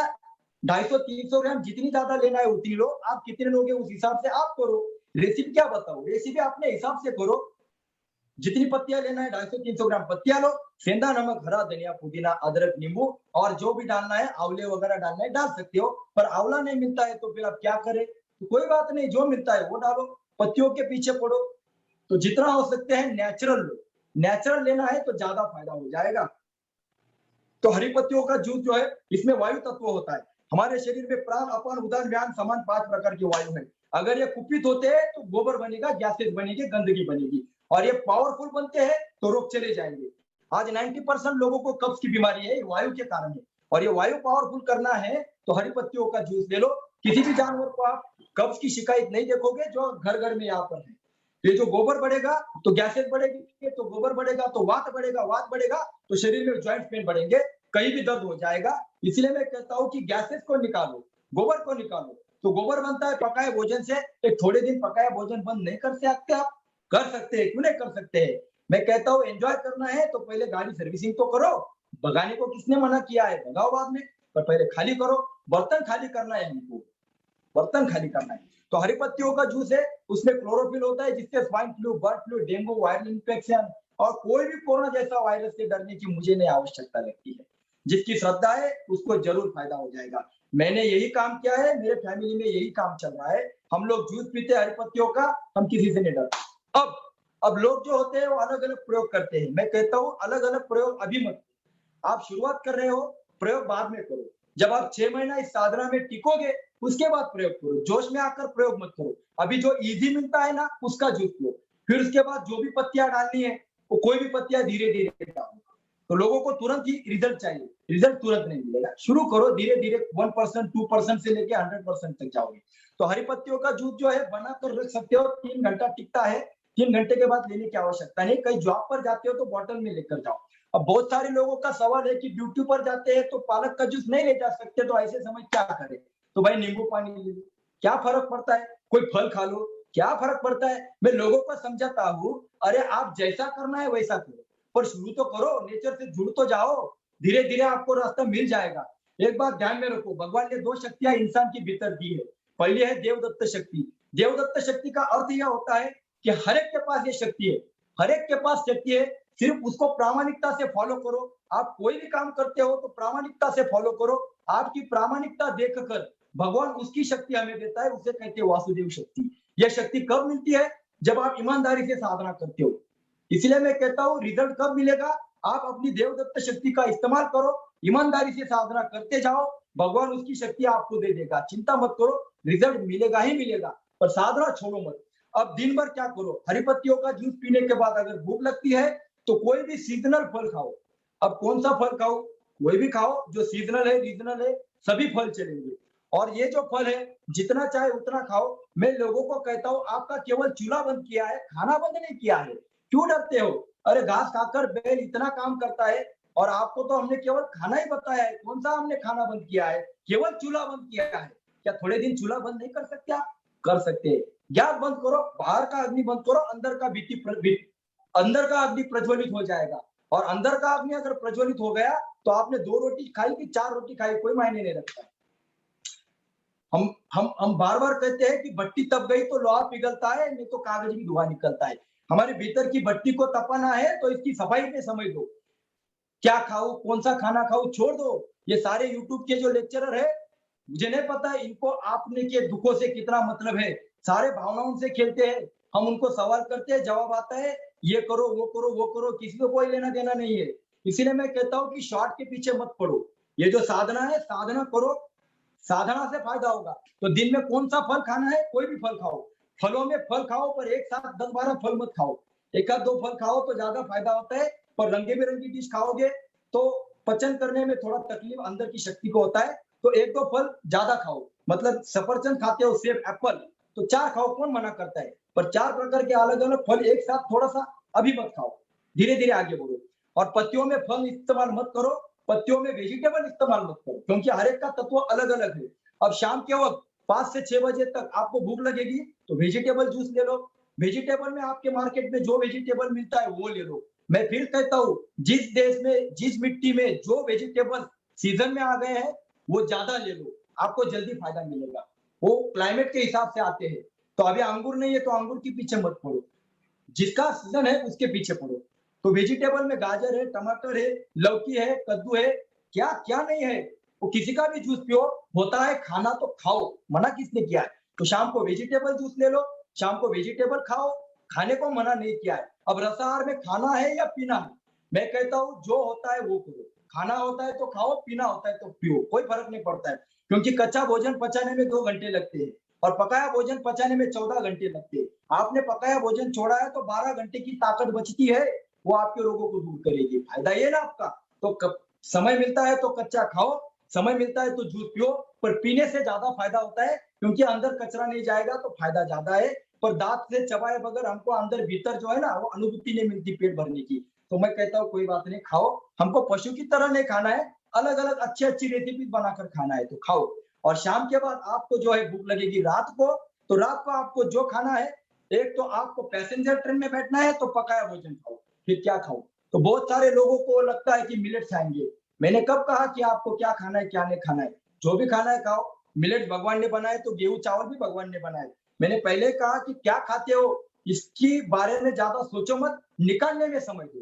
250-300 ग्राम, जितनी ज्यादा लेना है उतनी लो। आप कितने लोगे उस हिसाब से आप करो। रेसिपी क्या बताओ, रेसिपी अपने हिसाब से करो। जितनी पत्तियां लेना है 250-300 ग्राम पत्तियां लो, सेंधा नमक, हरा धनिया, पुदीना, अदरक, नींबू, और जो भी डालना है, आंवले वगैरह डालना है डाल सकते हो। पर आंवला नहीं मिलता है तो फिर आप क्या करें, तो कोई बात नहीं, जो मिलता है वो डालो, पत्तियों के पीछे पड़ो। तो जितना हो सकते हैं नेचुरल लो। नेचुरल लेना है तो ज्यादा फायदा हो जाएगा। तो हरी पत्तियों का जूस जो है, इसमें वायु तत्व होता है। हमारे शरीर में प्राण, अपान, उदान, व्यान समान 5 प्रकार की वायु है। अगर ये कुपित होते हैं तो गोबर बनेगा, गैसेस बनेगी, गंदगी बनेगी, और ये पावरफुल बनते हैं तो रोग चले जाएंगे। आज 90% लोगों को कब्ज की बीमारी है, वायु के कारण है। और ये वायु पावरफुल करना है तो हरी पत्तियों का जूस ले लो। किसी भी जानवर को आप कब्ज की शिकायत नहीं देखोगे जो घर घर में यहाँ पर है। ये जो गोबर बढ़ेगा तो गैसेस बढ़ेगी, तो गोबर बढ़ेगा तो वात बढ़ेगा, वात बढ़ेगा तो शरीर में जॉइंट पेन बढ़ेंगे, कहीं भी दर्द हो जाएगा। इसलिए मैं कहता हूँ कि गैसेस को निकालो, गोबर को निकालो। तो गोबर बनता है पकाए भोजन से। एक थोड़े दिन पकाया भोजन बंद नहीं कर सकते आप? कर सकते हैं, क्यों नहीं कर सकते हैं। मैं कहता हूँ एंजॉय करना है तो पहले गाड़ी सर्विसिंग तो करो। भगाने को किसने मना किया है, भगाओ बाद में, पर पहले खाली करो। बर्तन खाली करना है हमको, बर्तन खाली करना है। तो हरी पत्तियों का जूस है, उसमें क्लोरोफिल होता है जिससे swine flu, bird flu, dengue, viral infection, और कोई भी कोरोना जैसा वायरस से डरने की मुझे नहीं आवश्यकता लगती है। जिसकी श्रद्धा है उसको जरूर फायदा हो जाएगा। मैंने यही काम किया है, मेरे फैमिली में यही काम चल रहा है। हम लोग जूस पीते हैं हरी पत्तियों का, हम किसी से नहीं डरते। अब लोग जो होते हैं वो अलग अलग प्रयोग करते हैं। मैं कहता हूँ अलग अलग प्रयोग अभी मत। आप शुरुआत कर रहे हो, प्रयोग बाद में करो। जब आप 6 महीना इस साधना में टिकोगे उसके बाद प्रयोग करो। जोश में आकर प्रयोग मत करो। अभी जो इजी मिलता है ना उसका जूस लो, फिर उसके बाद जो भी पत्तियां डालनी है वो कोई भी पत्तियां धीरे धीरे डालो। तो लोगों को तुरंत ही रिजल्ट चाहिए, रिजल्ट तुरंत नहीं मिलेगा। शुरू करो धीरे धीरे, 1% 2% से लेके 100% तक जाओगे। तो हरी पत्तियों का जूस जो है बना कर रख सकते हो, 3 घंटा टिकता है। 3 घंटे के बाद लेने की आवश्यकता नहीं। कहीं जॉब पर जाते हो तो बॉटल में लेकर जाओ। अब बहुत सारे लोगों का सवाल है कि ड्यूटी पर जाते हैं तो पालक का जूस नहीं ले जा सकते, तो ऐसे समय क्या करें? तो भाई नींबू पानी ले लो, क्या फर्क पड़ता है? कोई फल खा लो, क्या फर्क पड़ता है? मैं लोगों को समझाता हूँ, अरे आप जैसा करना है वैसा करो, पर शुरू तो करो, नेचर से जुड़ तो जाओ। धीरे धीरे आपको रास्ता मिल जाएगा। एक बात ध्यान में रखो, भगवान ने 2 शक्तियां इंसान के भीतर दी है। पहली है देवदत्त शक्ति। देवदत्त शक्ति का अर्थ यह होता है कि हर एक के पास ये शक्ति है, हर एक के पास शक्ति है। सिर्फ उसको प्रामाणिकता से फॉलो करो। आप कोई भी काम करते हो तो प्रामाणिकता से फॉलो करो। आपकी प्रामाणिकता देखकर भगवान उसकी शक्ति हमें देता है, उसे कहते हैं वासुदेव शक्ति। यह शक्ति कब मिलती है? जब आप ईमानदारी से साधना करते हो। इसलिए मैं कहता हूँ रिजल्ट कब मिलेगा? आप अपनी देवदत्त शक्ति का इस्तेमाल करो, ईमानदारी से साधना करते जाओ, भगवान उसकी शक्ति आपको दे देगा। चिंता मत करो, रिजल्ट मिलेगा ही मिलेगा, पर साधना छोड़ो मत। अब दिन भर क्या करो, हरी पत्तियों का जूस पीने के बाद अगर भूख लगती है तो कोई भी सीजनल फल खाओ। अब कौन सा फल खाओ? कोई भी खाओ जो सीजनल है, रीजनल है, सभी फल चलेंगे। और ये जो फल है जितना चाहे उतना खाओ। मैं लोगों को कहता हूँ आपका केवल चूल्हा बंद किया है, खाना बंद नहीं किया है। क्यों डरते हो? अरे घास खाकर बैल इतना काम करता है और आपको तो हमने केवल खाना ही बताया है। कौन सा हमने खाना बंद किया है? केवल चूल्हा बंद किया है। क्या थोड़े दिन चूल्हा बंद नहीं कर सकते आप? कर सकते हैं। गैस बंद करो, बाहर का अग्नि बंद करो, अंदर का अग्नि प्रज्वलित हो जाएगा। और अंदर का अग्नि अगर प्रज्वलित हो गया तो आपने 2 रोटी खाई कि 4 रोटी खाई, कोई मायने नहीं रखता। हम बार बार कहते हैं कि भट्टी तप गई तो लोहा पिघलता है, नहीं तो कागज भी धुआं निकलता है। हमारे भीतर की भट्टी को तपाना है तो इसकी सफाई पे समझ दो। क्या खाऊं, कौन सा खाना खाऊं, छोड़ दो। ये सारे यूट्यूब के जो लेक्चरर है, मुझे नहीं पता है इनको आपने के दुखों से कितना मतलब है। सारे भावनाओं से खेलते हैं। हम उनको सवाल करते हैं, जवाब आता है ये करो वो करो वो करो, किसी को कोई लेना देना नहीं है। इसीलिए मैं कहता हूँ कि शॉर्ट के पीछे मत पड़ो। ये जो साधना है, साधना करो, साधना से फायदा होगा। तो दिन में कौन सा फल खाना है? कोई भी फल खाओ। फलों में फल खाओ, पर एक साथ 10-12 फल मत खाओ। 1-2 फल खाओ तो ज्यादा फायदा होता है। पर रंगे बिरंगी डिश खाओगे तो पचन करने में थोड़ा तकलीफ अंदर की शक्ति को होता है। तो 1-2 फल ज्यादा खाओ। मतलब सफरचंद खाते हो, सेब, एप्पल, तो 4 खाओ, कौन मना करता है? पर 4 प्रकार के अलग अलग फल एक साथ थोड़ा सा अभी मत खाओ, धीरे धीरे आगे बढ़ो। और पत्तियों में फल इस्तेमाल मत करो, पत्तियों में वेजिटेबल इस्तेमाल मत करो, क्योंकि हर एक का तत्व अलग अलग है। अब शाम के वक्त 5 से 6 बजे तक आपको भूख लगेगी तो वेजिटेबल जूस ले लो। वेजिटेबल में आपके मार्केट में जो वेजिटेबल मिलता है वो ले लो। मैं फिर कहता हूँ, जिस देश में, जिस मिट्टी में जो वेजिटेबल सीजन में आ गए हैं वो ज्यादा ले लो, आपको जल्दी फायदा मिलेगा। वो क्लाइमेट के हिसाब से आते हैं। तो अभी अंगूर नहीं है तो अंगूर के पीछे मत पड़ो, जिसका सीजन है उसके पीछे पड़ो। तो वेजिटेबल में गाजर है, टमाटर है, लौकी है, कद्दू है, क्या क्या नहीं है। वो किसी का भी जूस पियो, होता है खाना तो खाओ, मना किसने किया है? तो शाम को वेजिटेबल जूस ले लो, शाम को वेजिटेबल खाओ, खाने को मना नहीं किया है। अब रसाहार में खाना है या पीना है? मैं कहता हूँ जो होता है वो करो। खाना होता है तो खाओ, पीना होता है तो पियो, कोई फर्क नहीं पड़ता है। क्योंकि कच्चा भोजन पचाने में 2 घंटे लगते हैं और पकाया भोजन पचाने में 14 घंटे लगते हैं। आपने पकाया भोजन छोड़ा है तो 12 घंटे की ताकत बचती है, वो आपके रोगों को दूर करेगी। फायदा ये ना आपका। तो समय मिलता है तो कच्चा खाओ, समय मिलता है तो जूस पियो, पर पीने से ज्यादा फायदा होता है, क्योंकि अंदर कचरा नहीं जाएगा तो फायदा ज्यादा है। पर दांत से चबाए बगैर हमको अंदर भीतर जो है ना वो अनुभूति नहीं मिलती पेट भरने की। तो मैं कहता हूँ कोई बात नहीं, खाओ। हमको पशु की तरह नहीं खाना है, अलग अलग अच्छी अच्छी रेसिपी बनाकर खाना है, तो खाओ। और शाम के बाद आपको जो है भूख लगेगी रात को, तो रात को आपको जो खाना है, एक तो आपको पैसेंजर ट्रेन में बैठना है तो पकाया भोजन खाओ, फिर क्या खाओ? तो बहुत सारे लोगों को लगता है कि मिलेट खाएंगे। मैंने कब कहा कि आपको क्या खाना है क्या नहीं खाना है? जो भी खाना है खाओ। मिलेट भगवान ने बनाए तो गेहूं चावल भी भगवान ने बनाए। मैंने पहले कहा कि क्या खाते हो इसकी बारे में ज्यादा सोचो मत, निकालने में समय दो।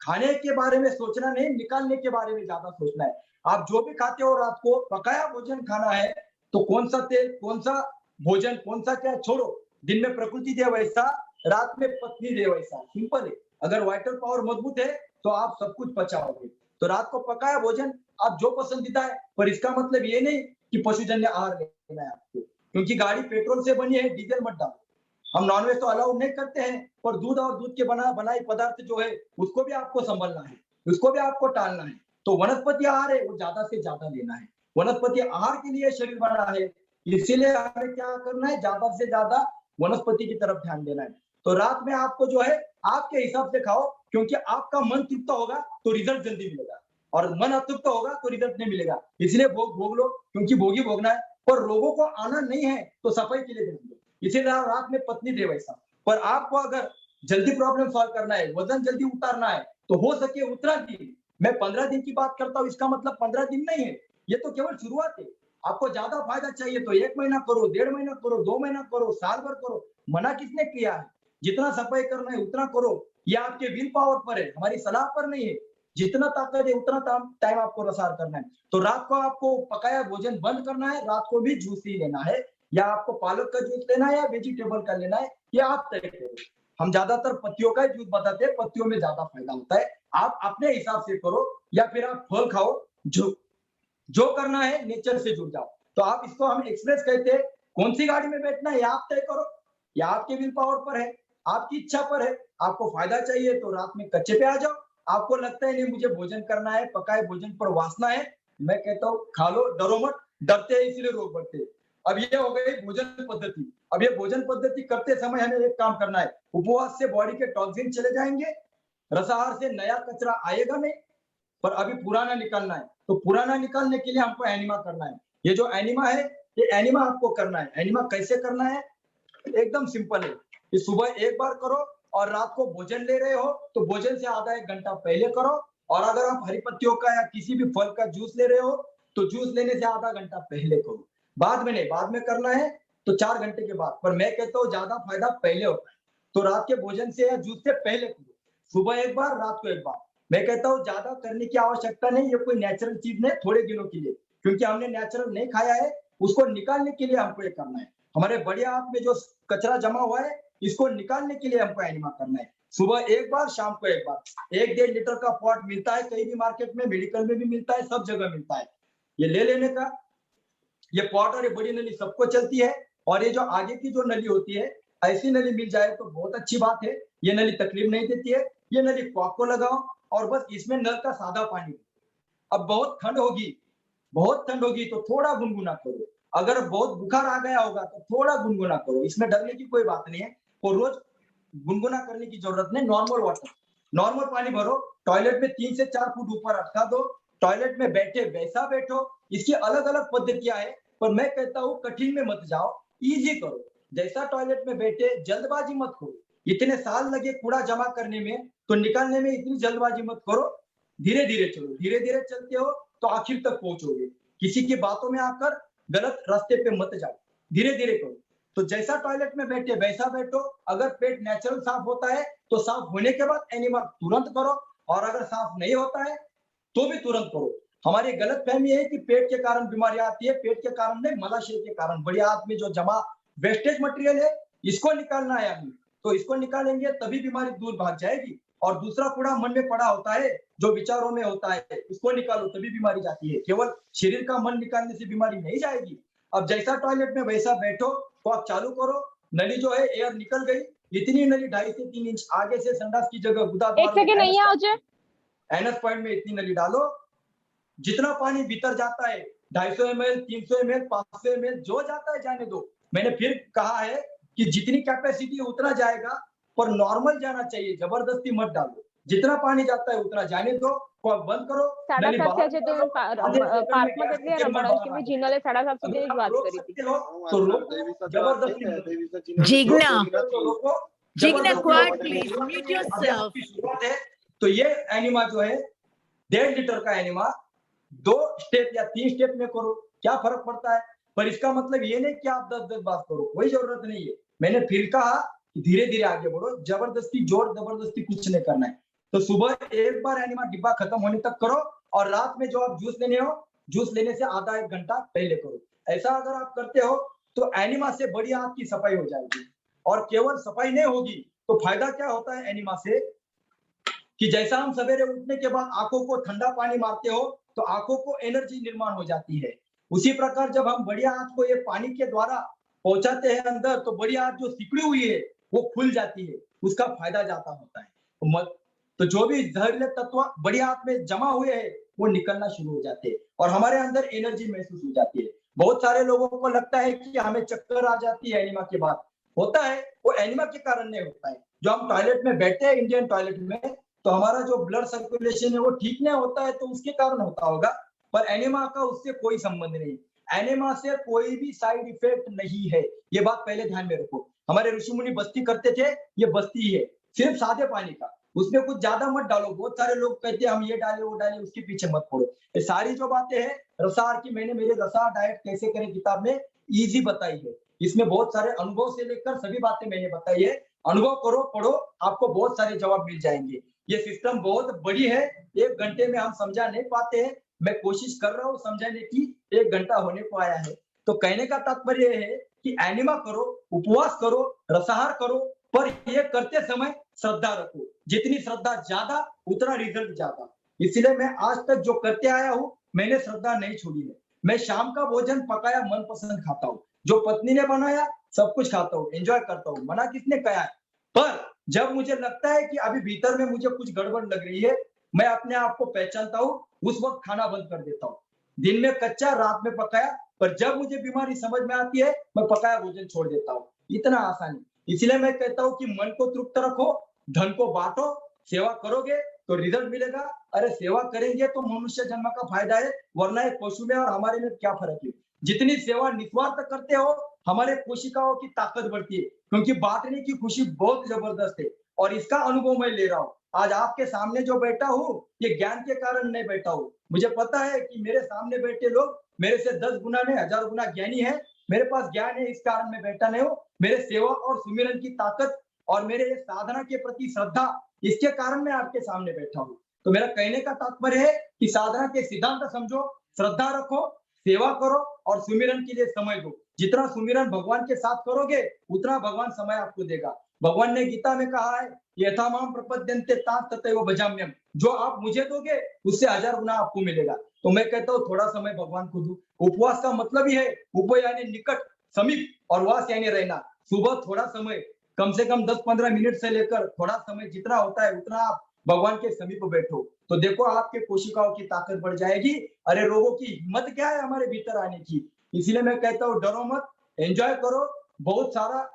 खाने के बारे में सोचना नहीं, निकालने के बारे में ज्यादा सोचना है। आप जो भी खाते हो रात को पकाया भोजन खाना है, तो कौन सा तेल, कौन सा भोजन, कौन सा क्या छोड़ो। दिन में प्रकृति दे वैसा, रात में पत्नी दे वैसा, सिंपल है। अगर वाइटल पावर मजबूत है तो आप सब कुछ पचाओगे। तो रात को पकाया भोजन आप जो पसंदीदा है, पर इसका मतलब ये नहीं कि पशुजन्य आहार लेना है आपको, क्योंकि गाड़ी पेट्रोल से बनी है, डीजल मत डालो। हम नॉनवेज तो अलाउ नहीं करते हैं, पर दूध और दूध के बनाए पदार्थ जो है उसको भी आपको संभलना है, उसको भी आपको टालना है। तो वनस्पति आहार है वो ज्यादा से ज्यादा लेना है। वनस्पति आहार के लिए शरीर बना है, इसीलिए हमें क्या करना है, ज्यादा से ज्यादा वनस्पति की तरफ ध्यान देना है। तो रात में आपको जो है आपके हिसाब से खाओ, क्योंकि आपका मन तृप्त होगा तो रिजल्ट जल्दी मिलेगा, और मन अतृप्त होगा तो रिजल्ट नहीं मिलेगा। इसलिए भोग लो, क्योंकि भोगी भोगना है। पर रोगों को आना नहीं है तो सफाई के लिए देंगे, इसीलिए रात में पत्नी दे वैसा। पर आपको अगर जल्दी प्रॉब्लम सॉल्व करना है, वजन जल्दी उतारना है, तो हो सके उतना दिन। मैं 15 दिन की बात करता हूँ, इसका मतलब 15 दिन नहीं है, ये तो केवल शुरुआत है। आपको ज्यादा फायदा चाहिए तो 1 महीना करो, 1.5 महीना करो, 2 महीना करो, साल भर करो। मना किसने किया है? जितना सफाई करना है उतना करो। ये आपके विल पावर पर है, हमारी सलाह पर नहीं है। जितना ताकत है उतना टाइम आपको रसार करना है। तो रात को आपको पकाया भोजन बंद करना है, रात को भी जूस ही लेना है, या आपको पालक का जूस लेना है या वेजिटेबल का लेना है, ये आप तय करो। हम ज्यादातर पत्तियों का जूस बताते हैं, पत्तियों में ज्यादा फायदा होता है। आप अपने हिसाब से करो, या फिर आप फल खाओ। जो करना है नेचर से जुड़ जाओ। तो आप इसको हम एक्सप्रेस कहते हैं। कौन सी गाड़ी में बैठना है आप तय करो, या आपके विल पावर पर है, आपकी इच्छा पर है। आपको फायदा चाहिए तो रात में कच्चे पे आ जाओ। आपको लगता है नहीं मुझे भोजन करना है, पकाए भोजन पर वासना है, मैं कहता हूँ खा लो, डरो मत। डरते हैं इसलिए रोग बढ़ते हैं। अब ये हो गई भोजन पद्धति। अब ये भोजन पद्धति करते समय हमें एक काम करना है, उपवास से बॉडी के टॉक्सिन चले जाएंगे, रसाहार से नया कचरा आएगा नहीं, पर अभी पुराना निकालना है। तो पुराना निकालने के लिए हमको एनिमा करना है। ये जो एनिमा है, ये एनिमा आपको करना है। एनिमा कैसे करना है? एकदम सिंपल है। ये सुबह एक बार करो, और रात को भोजन ले रहे हो तो भोजन से आधा 1 घंटा पहले करो। और अगर आप हरी पत्तियों का या किसी भी फल का जूस ले रहे हो तो जूस लेने से आधा घंटा पहले करो। बाद में नहीं, बाद में करना है तो 4 घंटे के बाद। पर मैं कहता हूँ ज्यादा फायदा पहले होता है। तो रात के भोजन से या जूस से पहले करो, सुबह एक बार, रात को एक बार। मैं कहता हूँ ज्यादा करने की आवश्यकता नहीं, ये कोई नेचुरल चीज नहीं, थोड़े दिनों के लिए, क्योंकि हमने नेचुरल नहीं खाया है, उसको निकालने के लिए हमको ये करना है। हमारे बड़े हाथ में जो कचरा जमा हुआ है, इसको निकालने के लिए हमको एनिमा करना है। सुबह एक बार, शाम को एक बार। 1-1.5 लीटर का पॉट मिलता है कहीं भी मार्केट में, मेडिकल में भी मिलता है, सब जगह मिलता है। ये ले लेने का, ये पॉट और ये बड़ी नली सबको चलती है। और ये जो आगे की जो नली होती है, ऐसी नली मिल जाए तो बहुत अच्छी बात है। ये नली तकलीफ नहीं देती है। ये नली कॉक को लगाओ, और बस इसमें नल का सादा पानी। अब बहुत ठंड होगी तो थोड़ा गुनगुना करो। अगर बहुत बुखार आ गया होगा तो थोड़ा गुनगुना करो, इसमें डरने की कोई बात नहीं है। और रोज गुनगुना करने की जरूरत नहीं। नॉर्मल पानी भरो, टॉयलेट में 3 से 4 फुट ऊपर अटका दो, टॉयलेट में बैठे वैसा बैठो। इसकी अलग अलग पद्धतियां है, पर मैं कहता हूँ कठिन में मत जाओ, इजी करो। जैसा टॉयलेट में बैठे, जल्दबाजी मत करो। इतने साल लगे कूड़ा जमा करने में, तो निकालने में इतनी जल्दबाजी मत करो। धीरे धीरे चलो, धीरे धीरे चलते हो तो आखिर तक पहुंचोगे। किसी की बातों में आकर गलत रास्ते पे मत जाओ, धीरे धीरे करो। तो जैसा टॉयलेट में बैठे वैसा बैठो। अगर पेट नेचुरल साफ होता है तो साफ होने के बाद एनिमा तुरंत करो, और अगर साफ नहीं होता है तो भी तुरंत करो। हमारी गलत फहमी है कि पेट के कारण बीमारी आती है, पेट के कारण नहीं, मलाशय के कारण। बड़ी आंत में जो जमा वेस्टेज मटेरियल है, इसको निकालना है अभी। तो इसको निकालेंगे तभी बीमारी दूर भाग जाएगी। और दूसरा कूड़ा मन में पड़ा होता है, जो विचारों में होता है, इसको निकालो तभी बीमारी जाती है। केवल शरीर का मन निकालने से बीमारी नहीं जाएगी। अब जैसा टॉयलेट में वैसा बैठो, तो आप चालू करो। नली जो है एयर निकल गई, इतनी नली 2.5 से 3 इंच आगे से संडास की जगह गुदा एनस पॉइंट में इतनी नली डालो। जितना पानी भीतर जाता है, 250 ml, 300 ml, 500 ml, जो जाता है जाने दो। मैंने फिर कहा है कि जितनी कैपेसिटी उतना जाएगा, पर नॉर्मल जाना चाहिए, जबरदस्ती मत डालो। जितना पाणी जाता है उतना जाने दो, बंद करो। 7:30 तुम्ही पार्कमध्ये रमणा की मी जिनाला 7:30 एक बात करी थी। तो रोको, जबरदस्ती Jigna, quiet please, mute yourself. तो ये एनिमा जो है 1.5 लीटर का एनिमा 2 स्टेप या 3 स्टेप में करो, क्या फर्क पड़ता है। पर इसका मतलब ये नहीं कि आप 10-10 बार करो, कोई जरूरत नहीं है। मैंने फिर कहा धीरे धीरे आगे बढ़ो, जबरदस्ती जोर जबरदस्ती कुछ नहीं करना है। तो सुबह एक बार एनिमा डिब्बा खत्म होने तक करो, और रात में जो आप जूस लेने हो, जूस लेने से आधा एक घंटा पहले करो। ऐसा अगर आप करते हो तो एनिमा से बड़ी आंत की सफाई हो जाएगी। और केवल सफाई नहीं होगी तो फायदा क्या होता है एनिमा से, कि जैसा हम सवेरे उठने के बाद आंखों को ठंडा पानी मारते हो तो आंखों को एनर्जी निर्माण हो जाती है। उसी प्रकार जब हम बड़ी आंत को ये पानी के द्वारा पहुंचाते हैं अंदर, तो बड़ी आंत जो सिकुड़ी हुई है वो खुल जाती है, उसका फायदा ज्यादा होता है। तो जो भी जहरीले तत्व बड़ी आंत में जमा हुए हैं वो निकलना शुरू हो जाते हैं और हमारे अंदर एनर्जी महसूस हो जाती है। बहुत सारे लोगों को लगता है कि हमें चक्कर आ जाती है एनिमा के बाद, होता है वो एनिमा के कारण नहीं होता है। जो हम टॉयलेट में बैठते हैं इंडियन टॉयलेट में, तो हमारा जो ब्लड सर्कुलेशन है वो ठीक नहीं होता है, तो उसके कारण होता होगा, पर एनिमा का उससे कोई संबंध नहीं। एनिमा से कोई भी साइड इफेक्ट नहीं है, ये बात पहले ध्यान में रखो। हमारे ऋषि मुनि बस्ती करते थे, ये बस्ती है सिर्फ सादे पानी का, उसमें कुछ ज्यादा मत डालो। बहुत सारे लोग कहते हैं हम ये डाले वो डाले, उसके पीछे मत पड़ो। ये सारी जो बातें हैं रसाहार की, मैंने मेरे रसाहार डाइट कैसे करें किताब में इजी बताई है। इसमें बहुत सारे अनुभव से लेकर सभी बातें मैंने बताई है। अनुभव करो, पढ़ो, आपको बहुत सारे जवाब मिल जाएंगे। ये सिस्टम बहुत बड़ी है, 1 घंटे में हम समझा नहीं पाते हैं। मैं कोशिश कर रहा हूँ समझाने की, 1 घंटा होने को आया है। तो कहने का तात्पर्य है कि एनिमा करो, उपवास करो, रसाहार करो, पर ये करते समय श्रद्धा रखो। जितनी श्रद्धा ज्यादा उतना रिजल्ट ज्यादा। इसलिए मैं आज तक जो करते आया हूँ, मैंने श्रद्धा नहीं छोड़ी है। मैं शाम का भोजन पकाया मनपसंद खाता हूँ, जो पत्नी ने बनाया सब कुछ खाता हूँ, एंजॉय करता हूँ, मना किसने कहा है। पर जब मुझे लगता है कि अभी भीतर में मुझे कुछ गड़बड़ लग रही है, मैं अपने आप को पहचानता हूँ, उस वक्त खाना बंद कर देता हूँ। दिन में कच्चा, रात में पकाया, पर जब मुझे बीमारी समझ में आती है मैं पकाया भोजन छोड़ देता हूँ। इतना आसानी। इसलिए मैं कहता हूँ कि मन को तृप्त रखो, धन को बांटो, सेवा करोगे तो रिजल्ट मिलेगा। अरे सेवा करेंगे तो मनुष्य जन्म का फायदा है, वरना एक पशु में और हमारे में क्या फर्क है। जितनी सेवा निस्वार्थ करते हो, हमारे कोशिकाओं की ताकत बढ़ती है, क्योंकि बांटने की खुशी बहुत जबरदस्त है। और इसका अनुभव मैं ले रहा हूँ। आज आपके सामने जो बैठा हूँ, ये ज्ञान के कारण नहीं बैठा हूँ। मुझे पता है कि मेरे सामने बैठे लोग मेरे से 10 गुना नहीं 1000 गुना ज्ञानी है। मेरे पास ज्ञान है, इस कारण मैं बैठा नहीं हूँ। मेरे सेवा और सुमिरन की ताकत और मेरे साधना के प्रति श्रद्धा, इसके कारण मैं आपके सामने बैठा हूँ। तो मेरा कहने का तात्पर्य है कि साधना के सिद्धांत समझो, श्रद्धा रखो, सेवा करो और सुमिरन के लिए समय दो। जितना सुमिरन भगवान के साथ करोगे उतना भगवान समय आपको देगा। भगवान ने गीता में कहा है, यथामाम प्रपद्यन्ते तथैव भजाम्यहम्, जो आप मुझे दोगे उससे 1000 गुना आपको मिलेगा। तो मैं कहता हूँ थोड़ा समय भगवान को दो। उपवास का मतलब ही है, उप यानी निकट, समीप, और वास यानी रहना। सुबह थोड़ा समय, कम से कम 10-15 मिनट से लेकर थोड़ा समय जितना होता है उतना आप भगवान के समीप बैठो, तो देखो आपके कोशिकाओं की ताकत बढ़ जाएगी। अरे रोगों की हिम्मत क्या है हमारे भीतर आने की। इसलिए मैं कहता हूँ डरो मत, एंजॉय करो। बहुत सारा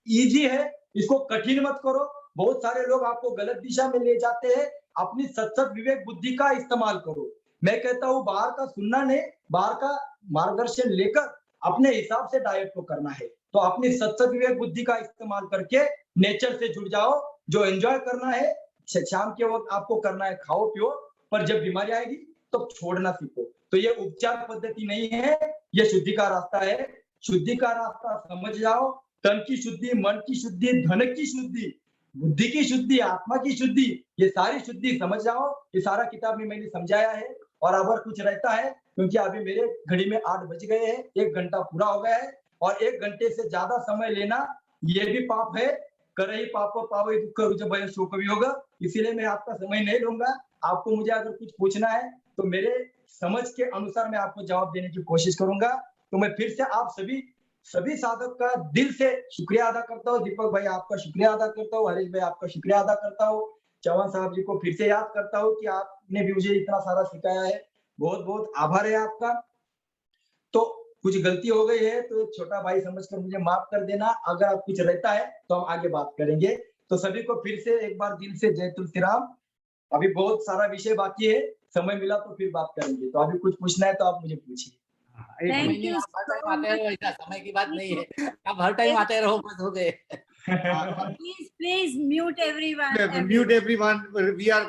इजी है, इसको कठिन मत करो। बहुत सारे लोग आपको गलत दिशा में ले जाते हैं। अपनी सत्सत विवेक बुद्धि का इस्तेमाल करो। मैं कहता हूँ बाहर का सुनना नहीं, बाहर का मार्गदर्शन लेकर अपने हिसाब से डाइट को करना है। तो अपनी सत्सत विवेक बुद्धि का इस्तेमाल करके नेचर से जुड़ जाओ। जो एंजॉय करना है शाम के वक्त आपको करना है, खाओ पियो, पर जब बीमारी आएगी तो छोड़ना सीखो। तो ये उपचार पद्धति नहीं है, ये शुद्धि का रास्ता है। शुद्धि का रास्ता समझ जाओ। तन की शुद्धि, मन की शुद्धि, धन की शुद्धि, बुद्धि की शुद्धि, आत्मा की शुद्धि, ये सारी शुद्धि समझ जाओ। ये सारा किताब में मैंने समझाया है। और अगर कुछ रहता है, क्योंकि अभी मेरे घड़ी में 8 बज गए हैं, 1 घंटा पूरा हो गया है, और 1 घंटे से ज्यादा समय लेना ये भी पाप है। करहि पाप पावे दुख रुज भय शोक वियोग। इसीलिए मैं आपका समय नहीं लूंगा। आपको मुझे अगर कुछ पूछना है तो मेरे समझ के अनुसार मैं आपको जवाब देने की कोशिश करूंगा। तो मैं फिर से आप सभी साधक का दिल से शुक्रिया अदा करता हूँ। दीपक भाई आपका शुक्रिया अदा करता हूँ, हरीश भाई आपका शुक्रिया अदा करता हूँ, चौहान साहब जी को फिर से याद करता हूँ कि आपने भी मुझे इतना सारा सिखाया है। बहुत बहुत आभार है आपका। तो कुछ गलती हो गई है तो एक छोटा भाई समझकर मुझे माफ कर देना। अगर आप कुछ रहता है तो हम आगे बात करेंगे। तो सभी को फिर से एक बार दिल से जय तुलसी राम। अभी बहुत सारा विषय बाकी है, समय मिला तो फिर बात करेंगे। तो अभी कुछ पूछना है तो आप मुझे पूछिए। Thank you her time so आते रहो, ऐसा समय की बात नहीं है। आप हर टाइम आते रहो, बस हो गए। Please mute everyone. Mute everyone.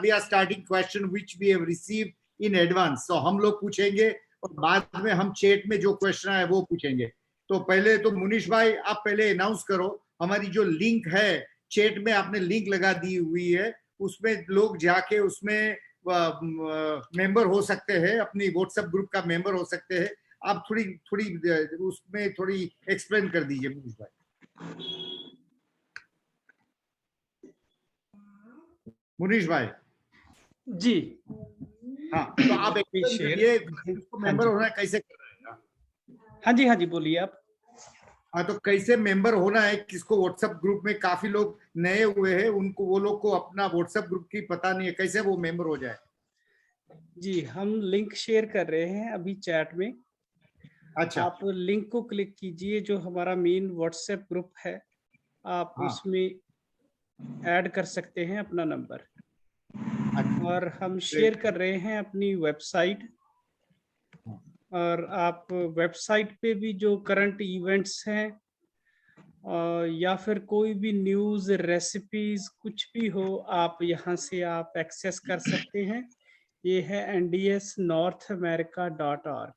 We are starting question which we have received in advance. So हम लोग पूछेंगे और बाद में हम चैट में जो क्वेश्चन है वो पूछेंगे। तो पहले तो मुनीश भाई आप पहले अनाउंस करो हमारी जो लिंक है चैट में आपने लिंक लगा दी हुई है, उसमें लोग जाके उसमें मेंबर हो सकते हैं, अपनी व्हाट्सएप ग्रुप का मेंबर हो सकते हैं। आप थोड़ी थोड़ी उसमें थोड़ी एक्सप्लेन कर दीजिए मुनीष भाई। मुनीष भाई जी हाँ, तो आप एक्सप्लेन शेयर करिए इसको मेंबर होना है, कैसे करना है? हाँ जी बोलिए आप। हाँ, तो कैसे मेंबर होना है, किसको व्हाट्सएप ग्रुप में काफी लोग नए हुए हैं, उनको वो लोग को अपना व्हाट्सएप ग्रुप की पता नहीं है, कैसे वो मेंबर हो जाए? जी हम लिंक शेयर कर रहे हैं अभी चैट में। अच्छा, आप लिंक को क्लिक कीजिए, जो हमारा मेन व्हाट्सएप ग्रुप है, आप हाँ। उसमें ऐड कर सकते हैं अपना नंबर। अच्छा, और हम शेयर कर रहे हैं अपनी वेबसाइट, और आप वेबसाइट पे भी जो करंट इवेंट्स हैं या फिर कोई भी न्यूज़, रेसिपीज कुछ भी हो, आप यहाँ से आप एक्सेस कर सकते हैं। ये है ndsnorthamerica.org।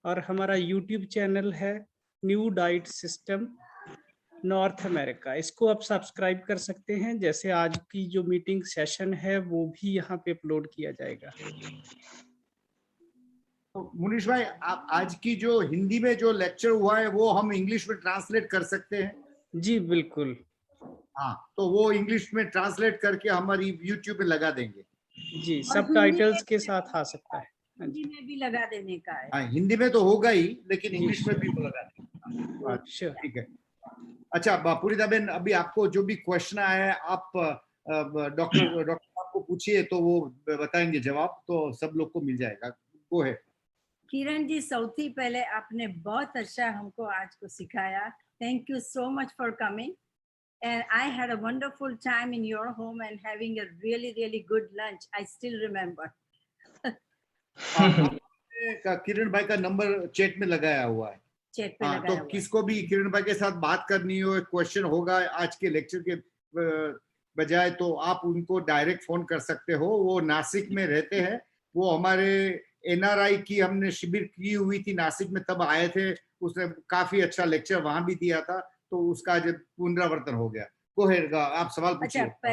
और हमारा यूट्यूब चैनल है new diet system north America, इसको आप सब्सक्राइब कर सकते हैं। जैसे आज की जो मीटिंग सेशन है वो भी यहाँ पे अपलोड किया जाएगा। तो मुनीष भाई, आप आज की जो हिंदी में जो लेक्चर हुआ है वो हम इंग्लिश में ट्रांसलेट कर सकते हैं? जी बिल्कुल। हाँ, तो वो इंग्लिश में ट्रांसलेट करके हमारी यूट्यूब में लगा देंगे। जी, और सबटाइटल्स के हिंदी साथ आ सकता है। हाँ हिंदी जी, में भी लगा देने का है। हाँ, हिंदी में तो होगा ही, लेकिन जी। इंग्लिश में भी वो लगा देंगे। श्योर। ठीक है। अच्छा पूरिता बहन, अभी आपको जो भी क्वेश्चन आया है आप डॉक्टर आपको पूछिए, तो वो बताएंगे जवाब, तो सब लोग को मिल जाएगा। वो है किरण जी, सौथी पहले आपने बहुत अच्छा हमको आज को सिखाया। Thank you so much for coming, and I had a wonderful time in your home and having a really good lunch. I still remember. किरण भाई का नंबर चैट में लगाया हुआ है। चैट पे हाँ, लगाया तो हुआ है। किसको भी किरण भाई के साथ बात करनी हो, क्वेश्चन होगा आज के लेक्चर के बजाय, तो आप उनको डायरेक्ट फोन कर सकते हो। वो नासिक में रहते हैं। वो हमारे एनआरआई की हमने शिविर की हुई थी नासिक में, तब आए थे। उसने काफी अच्छा लेक्चर वहां भी दिया था, तो उसका आज पुनरावर्तन हो गया। आप सवाल पूछिए। अच्छा,